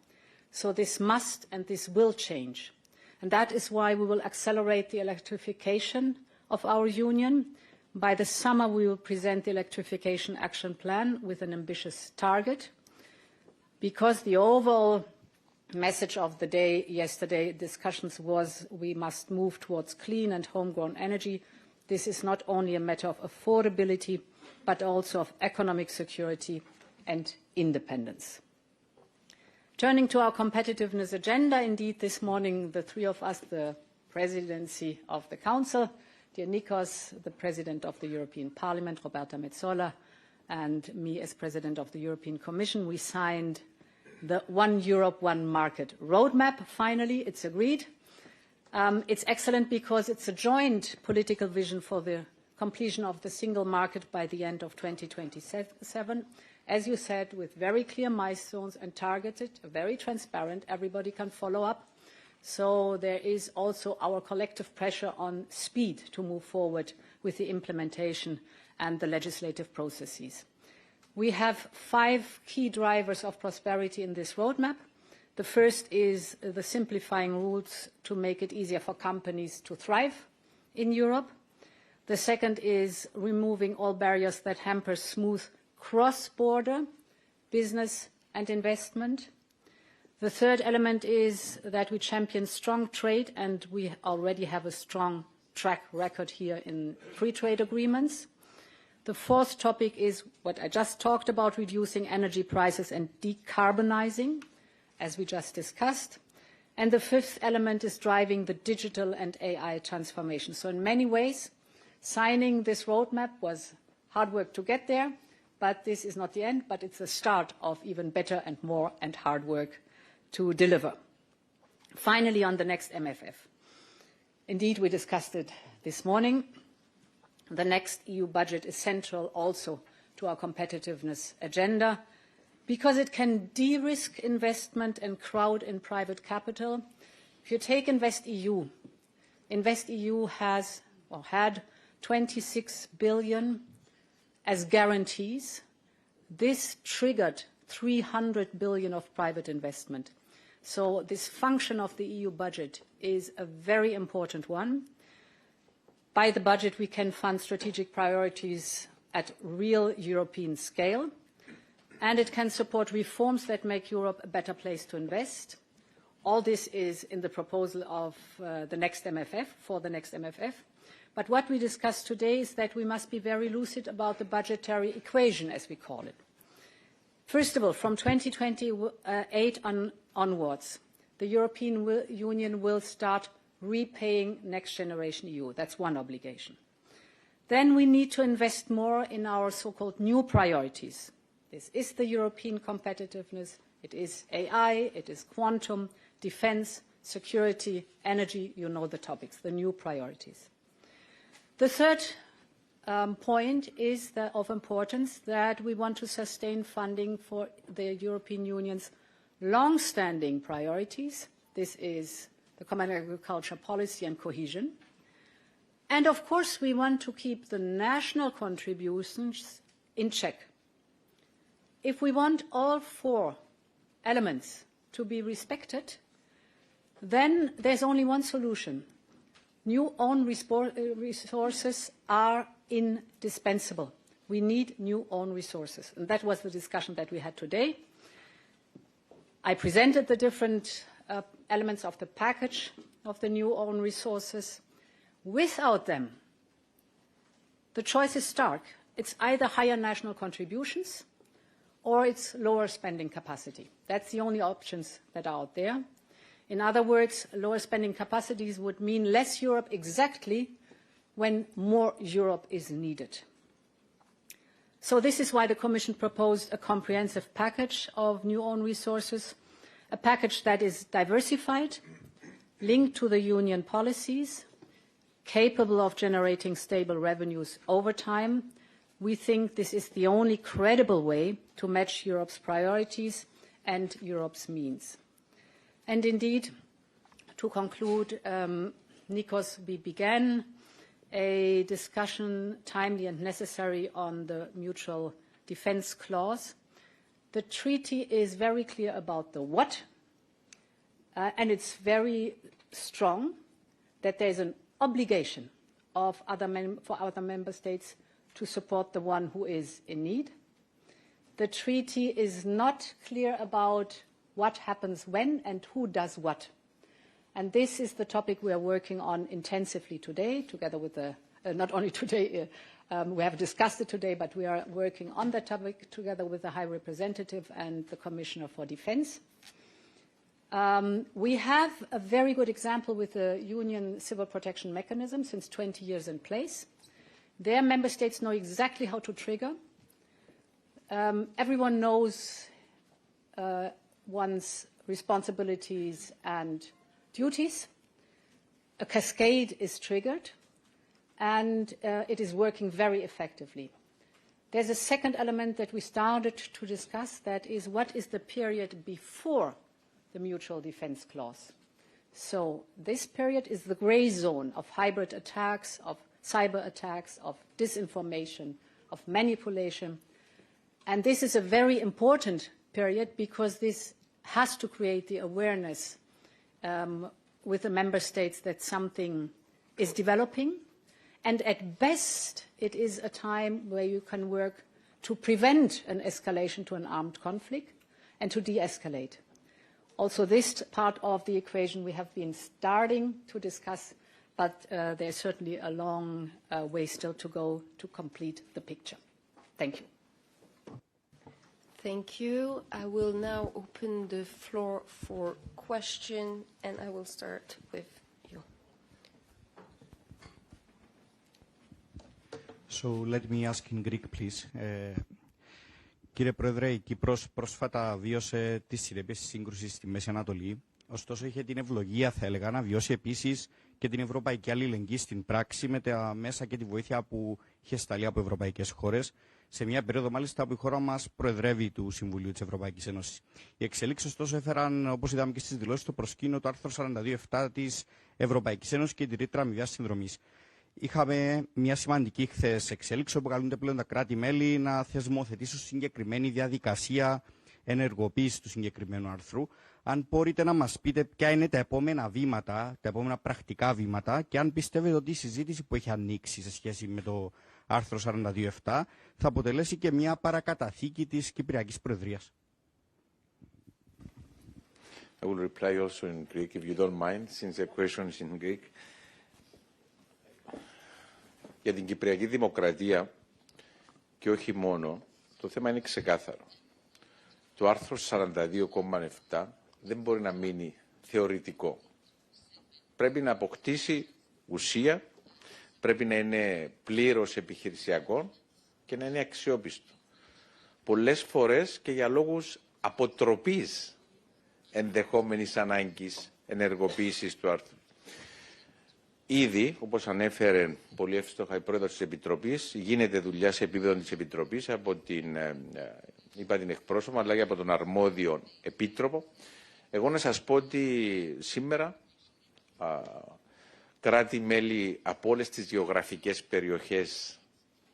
So this must and this will change. And that is why we will accelerate the electrification of our union. By the summer, we will present the Electrification Action Plan with an ambitious target, because the overall message of the day yesterday discussions was we must move towards clean and homegrown energy. This is not only a matter of affordability, but also of economic security and independence. Turning to our competitiveness agenda, indeed, this morning, the three of us, the presidency of the Council, dear Nikos, the President of the European Parliament, Roberta Metsola, and me as President of the European Commission, we signed the One Europe, One Market roadmap. Finally, it's agreed. It's excellent because it's a joint political vision for the completion of the single market by the end of 2027. As you said, with very clear milestones and targeted, very transparent, everybody can follow up. So there is also our collective pressure on speed to move forward with the implementation and the legislative processes. We have 5 key drivers of prosperity in this roadmap. The first is the simplifying rules to make it easier for companies to thrive in Europe. The second is removing all barriers that hamper smooth cross-border business and investment. The third element is that we champion strong trade, and we already have a strong track record here in free trade agreements. The fourth topic is what I just talked about, reducing energy prices and decarbonizing, as we just discussed. And the fifth element is driving the digital and AI transformation. So in many ways, signing this roadmap was hard work to get there, but this is not the end, but it's the start of even better and more and hard work to deliver. Finally, on the next MFF. Indeed, we discussed it this morning. The next EU budget is central also to our competitiveness agenda because it can de-risk investment and crowd in private capital. If you take InvestEU, InvestEU has or had 26 billion as guarantees. This triggered 300 billion of private investment. So this function of the EU budget is a very important one. By the budget, we can fund strategic priorities at real European scale, and it can support reforms that make Europe a better place to invest. All this is in the proposal of the next MFF, for the next MFF. But what we discussed today is that we must be very lucid about the budgetary equation, as we call it. First of all, from 2028 onwards, the European Union will start repaying Next Generation EU. That's one obligation. Then we need to invest more in our so-called new priorities. This is the European competitiveness, it is AI, it is quantum, defense, security, energy, you know the topics, the new priorities. The third point is of importance that we want to sustain funding for the European Union's long-standing priorities. This is the common agriculture policy and cohesion. And of course, we want to keep the national contributions in check. If we want all 4 elements to be respected, then there's only one solution. New own resources are indispensable. We need new own resources. And that was the discussion that we had today. I presented the different elements of the package of the new own resources. Without them, the choice is stark. It's either higher national contributions or it's lower spending capacity. That's the only options that are out there. In other words, lower spending capacities would mean less Europe exactly when more Europe is needed. So this is why the Commission proposed a comprehensive package of new own resources, a package that is diversified, linked to the Union policies, capable of generating stable revenues over time. We think this is the only credible way to match Europe's priorities and Europe's means. And indeed, to conclude, Nikos, we began a discussion, timely and necessary, on the mutual defence clause. The treaty is very clear about the what, and it's very strong that there is an obligation of for other member states to support the one who is in need. The treaty is not clear about what happens when and who does what. And this is the topic we are working on intensively today, together with the, not only today, we have discussed it today, but we are working on that topic together with the High Representative and the Commissioner for Defence. We have a very good example with the Union Civil Protection Mechanism since 20 years in place. Their member states know exactly how to trigger. Everyone knows one's responsibilities and duties. A cascade is triggered, and it is working very effectively. There's a second element that we started to discuss, that is, what is the period before the mutual defence clause? So this period is the grey zone of hybrid attacks, of cyber attacks, of disinformation, of manipulation. And this is a very important period because this has to create the awareness with the member states that something is developing. And at best, it is a time where you can work to prevent an escalation to an armed conflict and to de-escalate. Also, this part of the equation we have been starting to discuss, but there's certainly a long way still to go to complete the picture. Thank you. Thank you. I will now open the floor for question, and I will start with you. So let me ask in Greek, please. Κύριε Πρόεδρε, η Κύπρος πρόσφατα βίωσε τις συνέπειες της σύγκρουσης στη Μέση Ανατολή. Ωστόσο, είχε την ευλογία, θα έλεγα, να βιώσει επίσης και την ευρωπαϊκή αλληλεγγύη στην πράξη με τα μέσα και τη βοήθεια που είχε σταλεί από ευρωπαϊκές χώρες, σε μια περίοδο μάλιστα που η χώρα μας προεδρεύει του Συμβουλίου της Ευρωπαϊκής Ένωσης. Οι εξελίξεις, ωστόσο, έφεραν, όπως είδαμε και στις δηλώσεις, στο προσκήνιο το άρθρο 42.7 της Ευρωπαϊκής Ένωσης και τη ρήτρα αμοιβαίας συνδρομής. Είχαμε μια σημαντική χθες εξέλιξη όπου καλούνται πλέον τα κράτη-μέλη να θεσμοθετήσουν συγκεκριμένη διαδικασία ενεργοποίησης του συγκεκριμένου άρθρου. Αν μπορείτε να μας πείτε ποια είναι τα επόμενα βήματα, τα επόμενα πρακτικά βήματα και αν πιστεύετε ότι η συζήτηση που έχει ανοίξει σε σχέση με το άρθρο 42.7 θα αποτελέσει και μια παρακαταθήκη της Κυπριακής Προεδρίας. I will reply also in Greek, if you don't mind, since the question is in Greek. Για την Κυπριακή Δημοκρατία και όχι μόνο, το θέμα είναι ξεκάθαρο. Το άρθρο 42,7 δεν μπορεί να μείνει θεωρητικό. Πρέπει να αποκτήσει ουσία, πρέπει να είναι πλήρως επιχειρησιακό και να είναι αξιόπιστο. Πολλές φορές και για λόγους αποτροπής ενδεχόμενης ανάγκης ενεργοποίησης του άρθρου. Ήδη, όπως ανέφερε πολύ εύστοχα η πρόεδρος της Επιτροπής, γίνεται δουλειά σε επίπεδο της Επιτροπής από την εκπρόσωπο, αλλά και από τον αρμόδιο επίτροπο. Εγώ να σας πω ότι σήμερα κράτη-μέλη από όλες τις γεωγραφικές περιοχές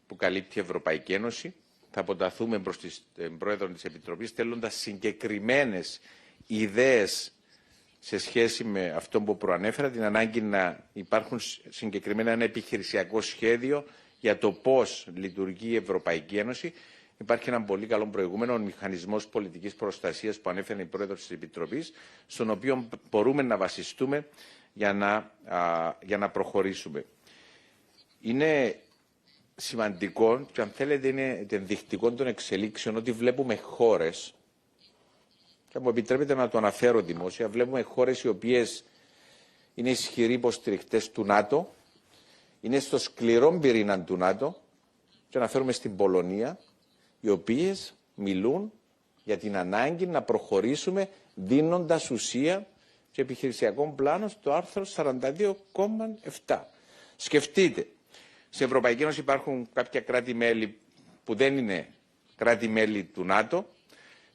που καλύπτει η Ευρωπαϊκή Ένωση θα αποταθούμε προς την πρόεδρο της Επιτροπής, στέλνοντας συγκεκριμένες ιδέες σε σχέση με αυτό που προανέφερα, την ανάγκη να υπάρχουν συγκεκριμένα ένα επιχειρησιακό σχέδιο για το πώς λειτουργεί η Ευρωπαϊκή Ένωση. Υπάρχει ένα πολύ καλό προηγούμενο, ο μηχανισμός πολιτικής προστασίας που ανέφερε η πρόεδρος της Επιτροπής, στον οποίο μπορούμε να βασιστούμε για να προχωρήσουμε. Είναι σημαντικό και αν θέλετε είναι ενδεικτικό των εξελίξεων ότι βλέπουμε χώρες, θα μου επιτρέπετε να το αναφέρω δημόσια, βλέπουμε χώρες οι οποίες είναι ισχυροί υποστηρικτές του ΝΑΤΟ, είναι στο σκληρό πυρήνα του ΝΑΤΟ, και αναφέρουμε στην Πολωνία, οι οποίες μιλούν για την ανάγκη να προχωρήσουμε δίνοντας ουσία και επιχειρησιακό πλάνο στο άρθρο 42,7. Σκεφτείτε, στην Ευρωπαϊκή Ένωση υπάρχουν κάποια κράτη-μέλη που δεν είναι κράτη-μέλη του ΝΑΤΟ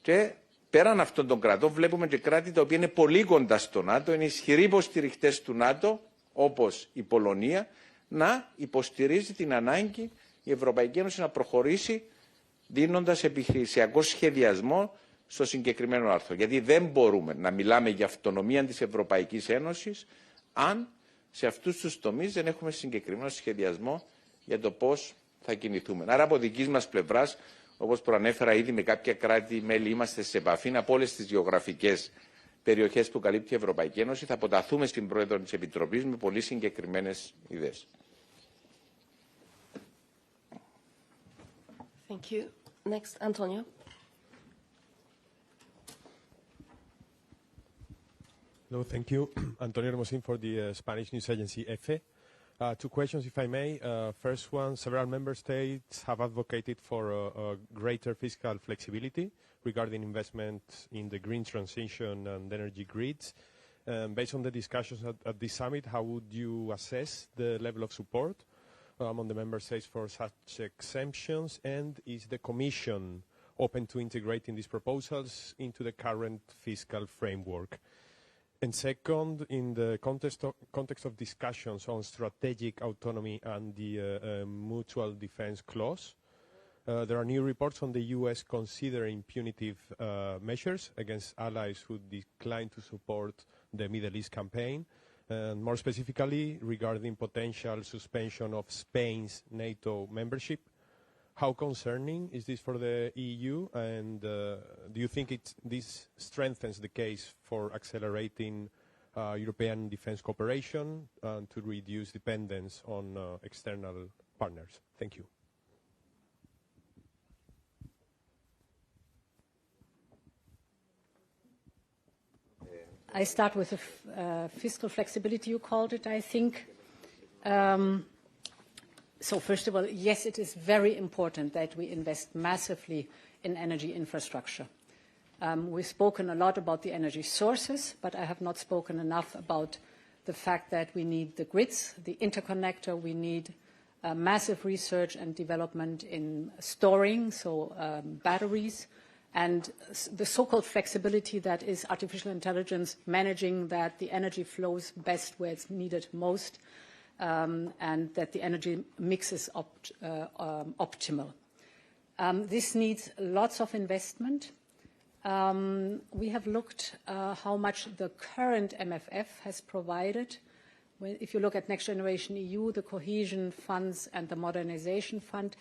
και πέραν αυτών των κρατών βλέπουμε και κράτη τα οποία είναι πολύ κοντά στο ΝΑΤΟ, είναι ισχυροί υποστηριχτές του ΝΑΤΟ, όπως η Πολωνία, να υποστηρίζει την ανάγκη η Ευρωπαϊκή Ένωση να προχωρήσει δίνοντας επιχειρησιακό σχεδιασμό στο συγκεκριμένο άρθρο. Γιατί δεν μπορούμε να μιλάμε για αυτονομία της Ευρωπαϊκής Ένωσης αν σε αυτούς τους τομείς δεν έχουμε συγκεκριμένο σχεδιασμό για το πώς θα κινηθούμε. Άρα από δικής μας πλευράς, όπως προανέφερα ήδη με κάποια κράτη-μέλη, είμαστε σε επαφή από όλες τις γεωγραφικές περιοχές που καλύπτει η Ευρωπαϊκή Ένωση. Θα αποταθούμε στην Πρόεδρο της Επιτροπής με πολύ συγκεκριμένες ιδέες. Thank you. Next, Antonio. Hello, thank you. Antonio Hermosín for the Spanish news agency EFE. Two questions, if I may. First one, several member states have advocated for greater fiscal flexibility regarding investment in the green transition and energy grids. Based on the discussions at this summit, how would you assess the level of support among the member states for such exemptions, and is the Commission open to integrating these proposals into the current fiscal framework? And second, in the context of discussions on strategic autonomy and the mutual defense clause, there are new reports on the U.S. considering punitive measures against allies who decline to support the Middle East campaign, and more specifically regarding potential suspension of Spain's NATO membership. How concerning is this for the EU, and do you think this strengthens the case for accelerating European defense cooperation to reduce dependence on external partners? Thank you. I start with the fiscal flexibility, you called it, I think. So first of all, yes, it is very important that we invest massively in energy infrastructure. We've spoken a lot about the energy sources, but I have not spoken enough about the fact that we need the grids, the interconnector, we need massive research and development in storing, so batteries, and the so-called flexibility that is artificial intelligence, managing that the energy flows best where it's needed most, and that the energy mix is optimal. This needs lots of investment. We have looked how much the current MFF has provided. If you look at Next Generation EU, the cohesion funds and the modernization fund,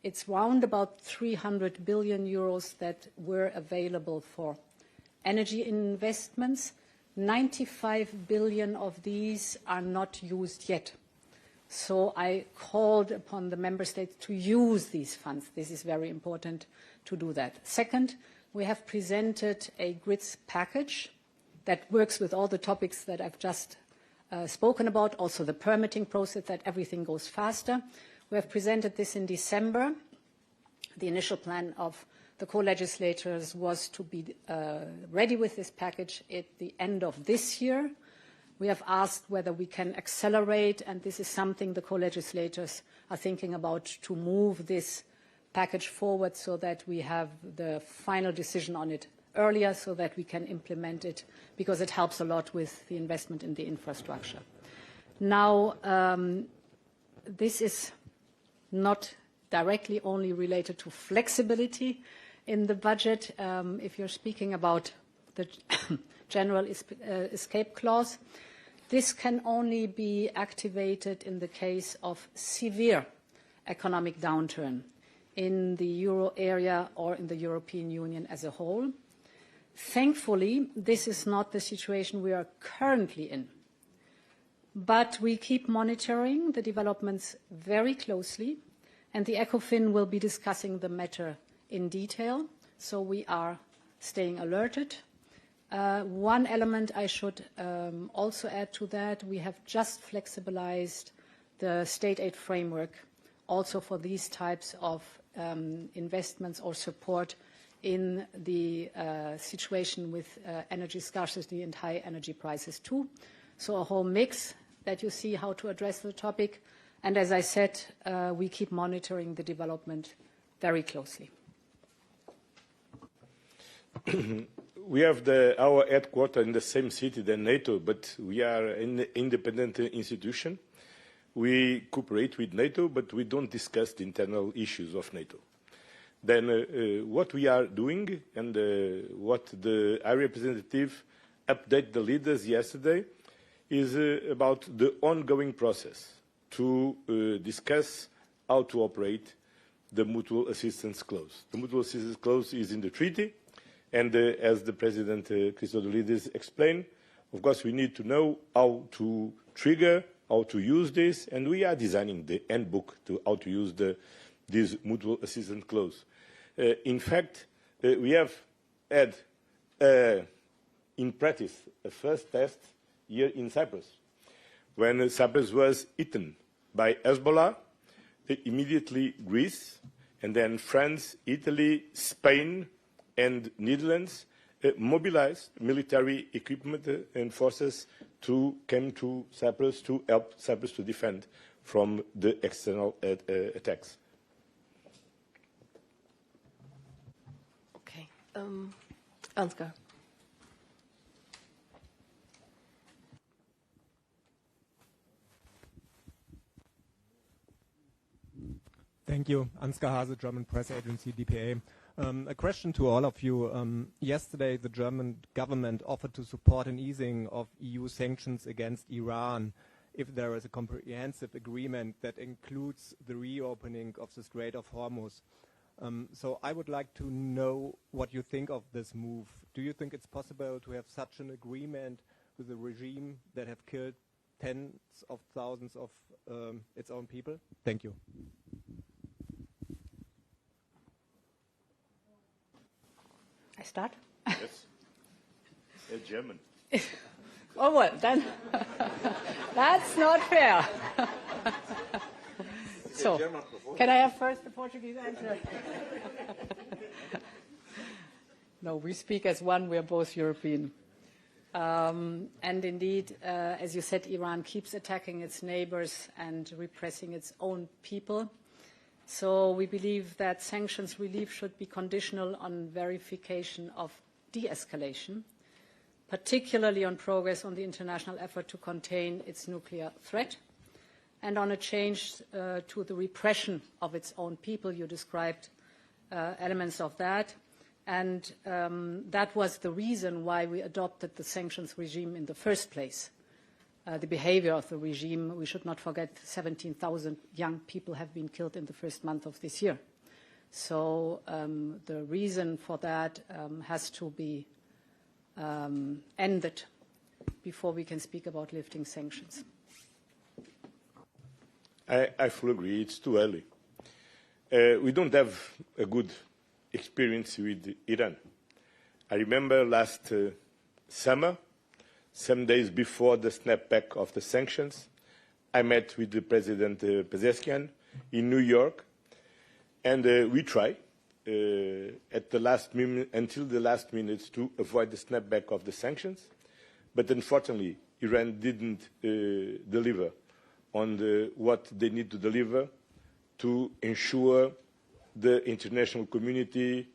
it's round about 300 billion euros that were available for energy investments. 95 billion of these are not used yet. So I called upon the member states to use these funds. This is very important to do that. Second, we have presented a grids package that works with all the topics that I've just spoken about, also the permitting process, that everything goes faster. We have presented this in December. The initial plan of the co-legislators was to be ready with this package at the end of this year. We have asked whether we can accelerate, and this is something the co-legislators are thinking about, to move this package forward so that we have the final decision on it earlier so that we can implement it, because it helps a lot with the investment in the infrastructure. Now, this is not directly only related to flexibility in the budget. If you're speaking about the general escape clause, this can only be activated in the case of severe economic downturn in the euro area or in the European Union as a whole. Thankfully, this is not the situation we are currently in. But we keep monitoring the developments very closely, and the ECOFIN will be discussing the matter in detail, so we are staying alerted. One element I should also add to that, we have just flexibilized the state aid framework also for these types of investments or support in the situation with energy scarcity and high energy prices too. So a whole mix that you see how to address the topic. And as I said, we keep monitoring the development very closely. We have our headquarters in the same city than NATO, but we are an independent institution. We cooperate with NATO, but we don't discuss the internal issues of NATO. Then what we are doing and what the High Representative updated the leaders yesterday is about the ongoing process to discuss how to operate the mutual assistance clause. The mutual assistance clause is in the treaty, and as the President Christodoulidis explained, of course we need to know how to trigger, how to use this, and we are designing the handbook to how to use this mutual assistance clause. In fact, we have had in practice a first test here in Cyprus. When Cyprus was eaten by Hezbollah, immediately Greece, and then France, Italy, Spain, and Netherlands mobilized military equipment and forces to come to Cyprus to help Cyprus to defend from the external attacks. Okay. Ansgar. Thank you. Ansgar Hase, German press agency, DPA. A question to all of you. Yesterday, the German government offered to support an easing of EU sanctions against Iran if there is a comprehensive agreement that includes the reopening of the Strait of Hormuz. So I would like to know what you think of this move. Do you think it's possible to have such an agreement with a regime that have killed tens of thousands of its own people? Thank you. I start? Yes. German. Oh, well, then that's not fair. So, can I have first the Portuguese answer? No, we speak as one. We are both European. And indeed, as you said, Iran keeps attacking its neighbors and repressing its own people. So we believe that sanctions relief should be conditional on verification of de-escalation, particularly on progress on the international effort to contain its nuclear threat, and on a change to the repression of its own people. You described elements of that. And that was the reason why we adopted the sanctions regime in the first place. The behavior of the regime, we should not forget 17,000 young people have been killed in the first month of this year. So the reason for that has to be ended before we can speak about lifting sanctions. I fully agree. It's too early. We don't have a good experience with Iran. I remember last summer, some days before the snapback of the sanctions, I met with the President Pezeshkian in New York, and we tried at the last minute, until the last minute, to avoid the snapback of the sanctions. But unfortunately, Iran didn't deliver on what they need to deliver to ensure the international community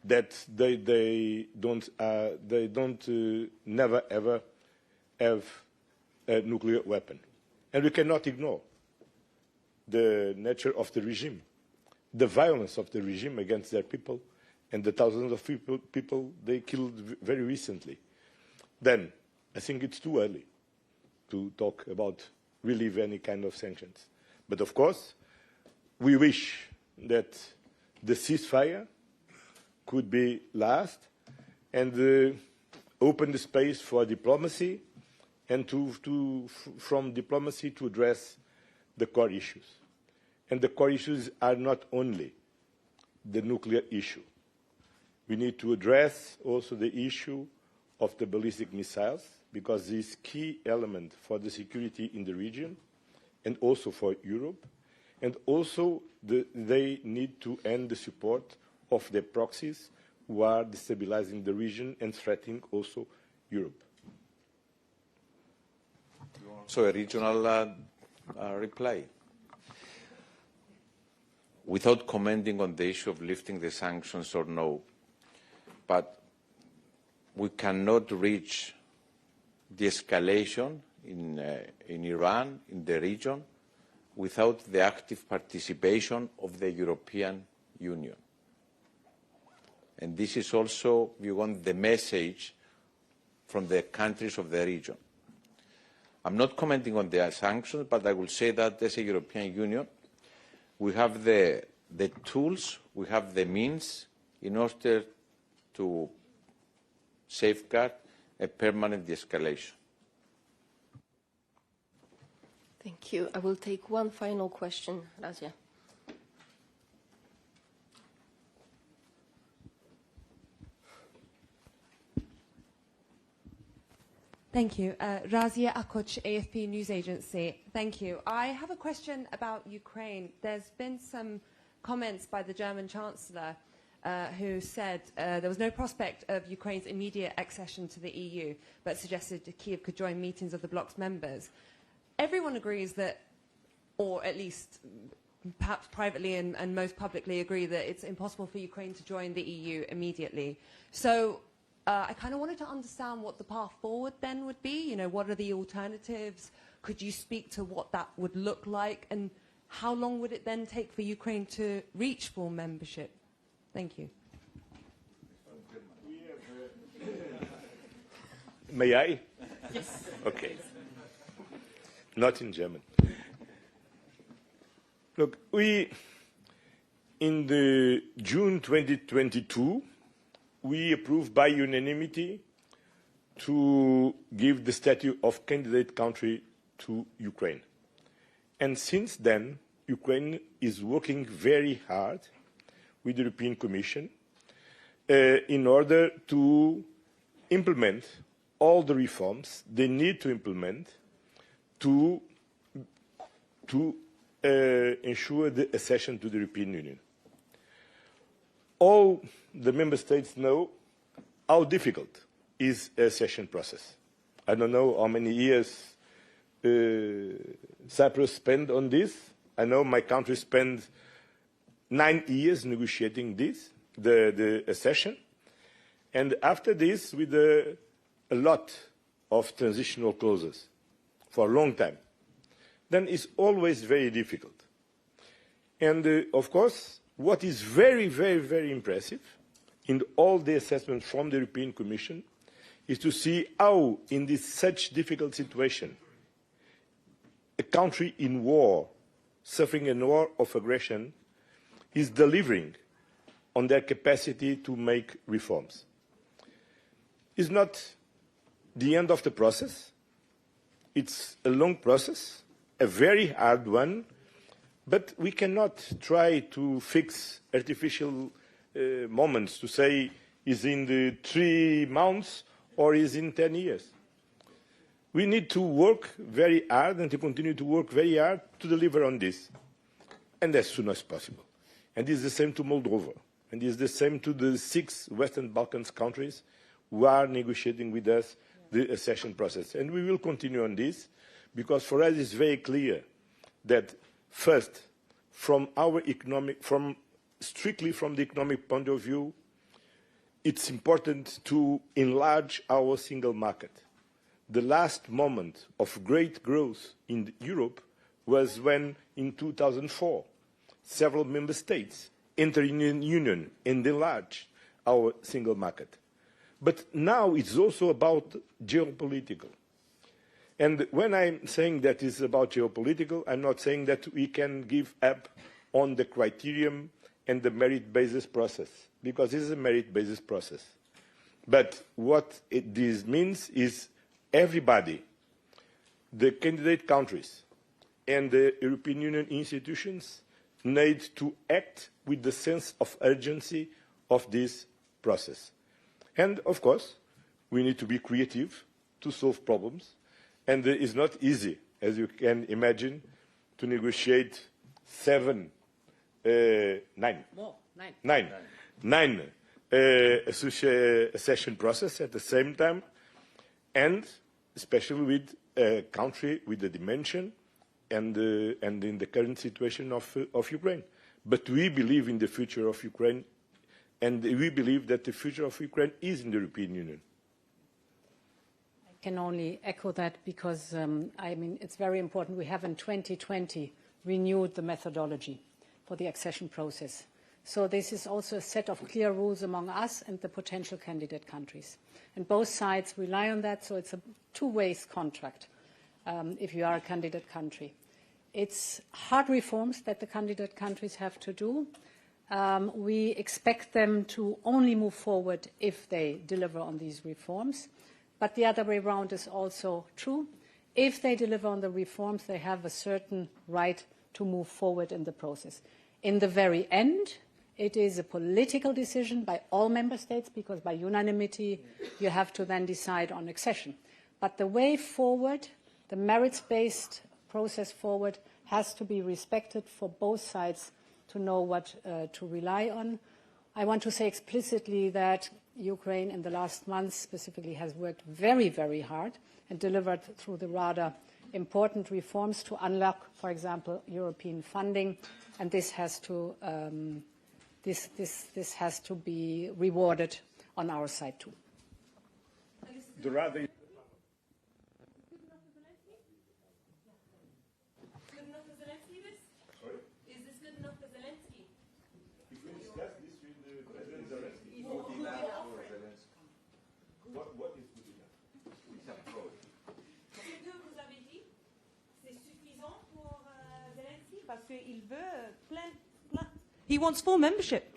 that they don't never ever have a nuclear weapon. And we cannot ignore the nature of the regime, the violence of the regime against their people, and the thousands of people they killed very recently. Then I think it's too early to talk about relieve any kind of sanctions. But of course, we wish that the ceasefire could be last and open the space for diplomacy and from diplomacy to address the core issues. And the core issues are not only the nuclear issue. We need to address also the issue of the ballistic missiles, because this is a key element for the security in the region and also for Europe. And also they need to end the support of their proxies who are destabilizing the region and threatening also Europe. So a regional reply. Without commenting on the issue of lifting the sanctions or no, but we cannot reach de-escalation in Iran, in the region, without the active participation of the European Union. And this is also, we want the message from the countries of the region. I'm not commenting on the sanctions, but I will say that as a European Union, we have the tools, we have the means in order to safeguard a permanent de-escalation. Thank you. I will take one final question. Razia. Thank you. Razia Akoc, AFP News Agency. Thank you. I have a question about Ukraine. There's been some comments by the German Chancellor who said there was no prospect of Ukraine's immediate accession to the EU, but suggested Kyiv could join meetings of the bloc's members. Everyone agrees that, or at least perhaps privately and most publicly agree that it's impossible for Ukraine to join the EU immediately. So I kind of wanted to understand what the path forward then would be. You know, what are the alternatives? Could you speak to what that would look like? And how long would it then take for Ukraine to reach full membership? Thank you. May I? Yes. Okay. Not in German. Look, in the June 2022, we approved by unanimity to give the status of candidate country to Ukraine. And since then, Ukraine is working very hard with the European Commission in order to implement all the reforms they need to implement to ensure the accession to the European Union. All the member states know how difficult is the accession process. I don't know how many years Cyprus spent on this. I know my country spent 9 years negotiating this, the accession. And after this, with a lot of transitional clauses for a long time, then it's always very difficult. And of course, what is very, very, very impressive in all the assessments from the European Commission is to see how, in this such difficult situation, a country in war, suffering a war of aggression, is delivering on their capacity to make reforms. It's not the end of the process. It's a long process, a very hard one, but we cannot try to fix artificial moments to say is in the 3 months or is in 10 years. We need to work very hard and to continue to work very hard to deliver on this, and as soon as possible. And this is the same to Moldova, and this is the same to the 6 Western Balkans countries who are negotiating with us the accession process. And we will continue on this, because for us it's very clear that first, strictly from the economic point of view, it's important to enlarge our single market. The last moment of great growth in Europe was when, in 2004, several member states entered in the Union and enlarged our single market. But now it's also about geopolitical. And when I'm saying that it's about geopolitical, I'm not saying that we can give up on the criterion and the merit-based process, because this is a merit-based process. But what this means is everybody, the candidate countries and the European Union institutions, need to act with the sense of urgency of this process. And, of course, We need to be creative to solve problems. And it's not easy, as you can imagine, to negotiate nine accession process at the same time, and especially with a country with the dimension and in the current situation of Ukraine. But we believe in the future of Ukraine, and we believe that the future of Ukraine is in the European Union. I can only echo that because, I mean, it's very important. We have in 2020 renewed the methodology for the accession process. So this is also a set of clear rules among us and the potential candidate countries. And both sides rely on that, so it's a two-way contract if you are a candidate country. It's hard reforms that the candidate countries have to do. We expect them to only move forward if they deliver on these reforms. But the other way around is also true. If they deliver on the reforms, they have a certain right to move forward in the process. In the very end, it is a political decision by all member states, because by unanimity you have to then decide on accession. But the way forward, the merits-based process forward, has to be respected for both sides to know what to rely on. I want to say explicitly that Ukraine in the last months specifically has worked very, very hard and delivered through the rather important reforms to unlock, for example, European funding, and this has to this has to be rewarded on our side too. He wants full membership.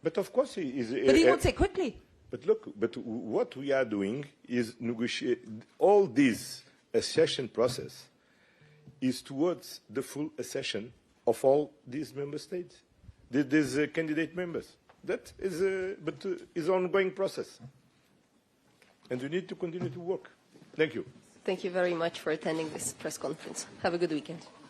But of course he is. But he wants it quickly. But look, what we are doing is negotiate. All this accession process is towards the full accession of all these member states, these candidate members. That is an ongoing process, and we need to continue to work. Thank you. Thank you very much for attending this press conference. Have a good weekend.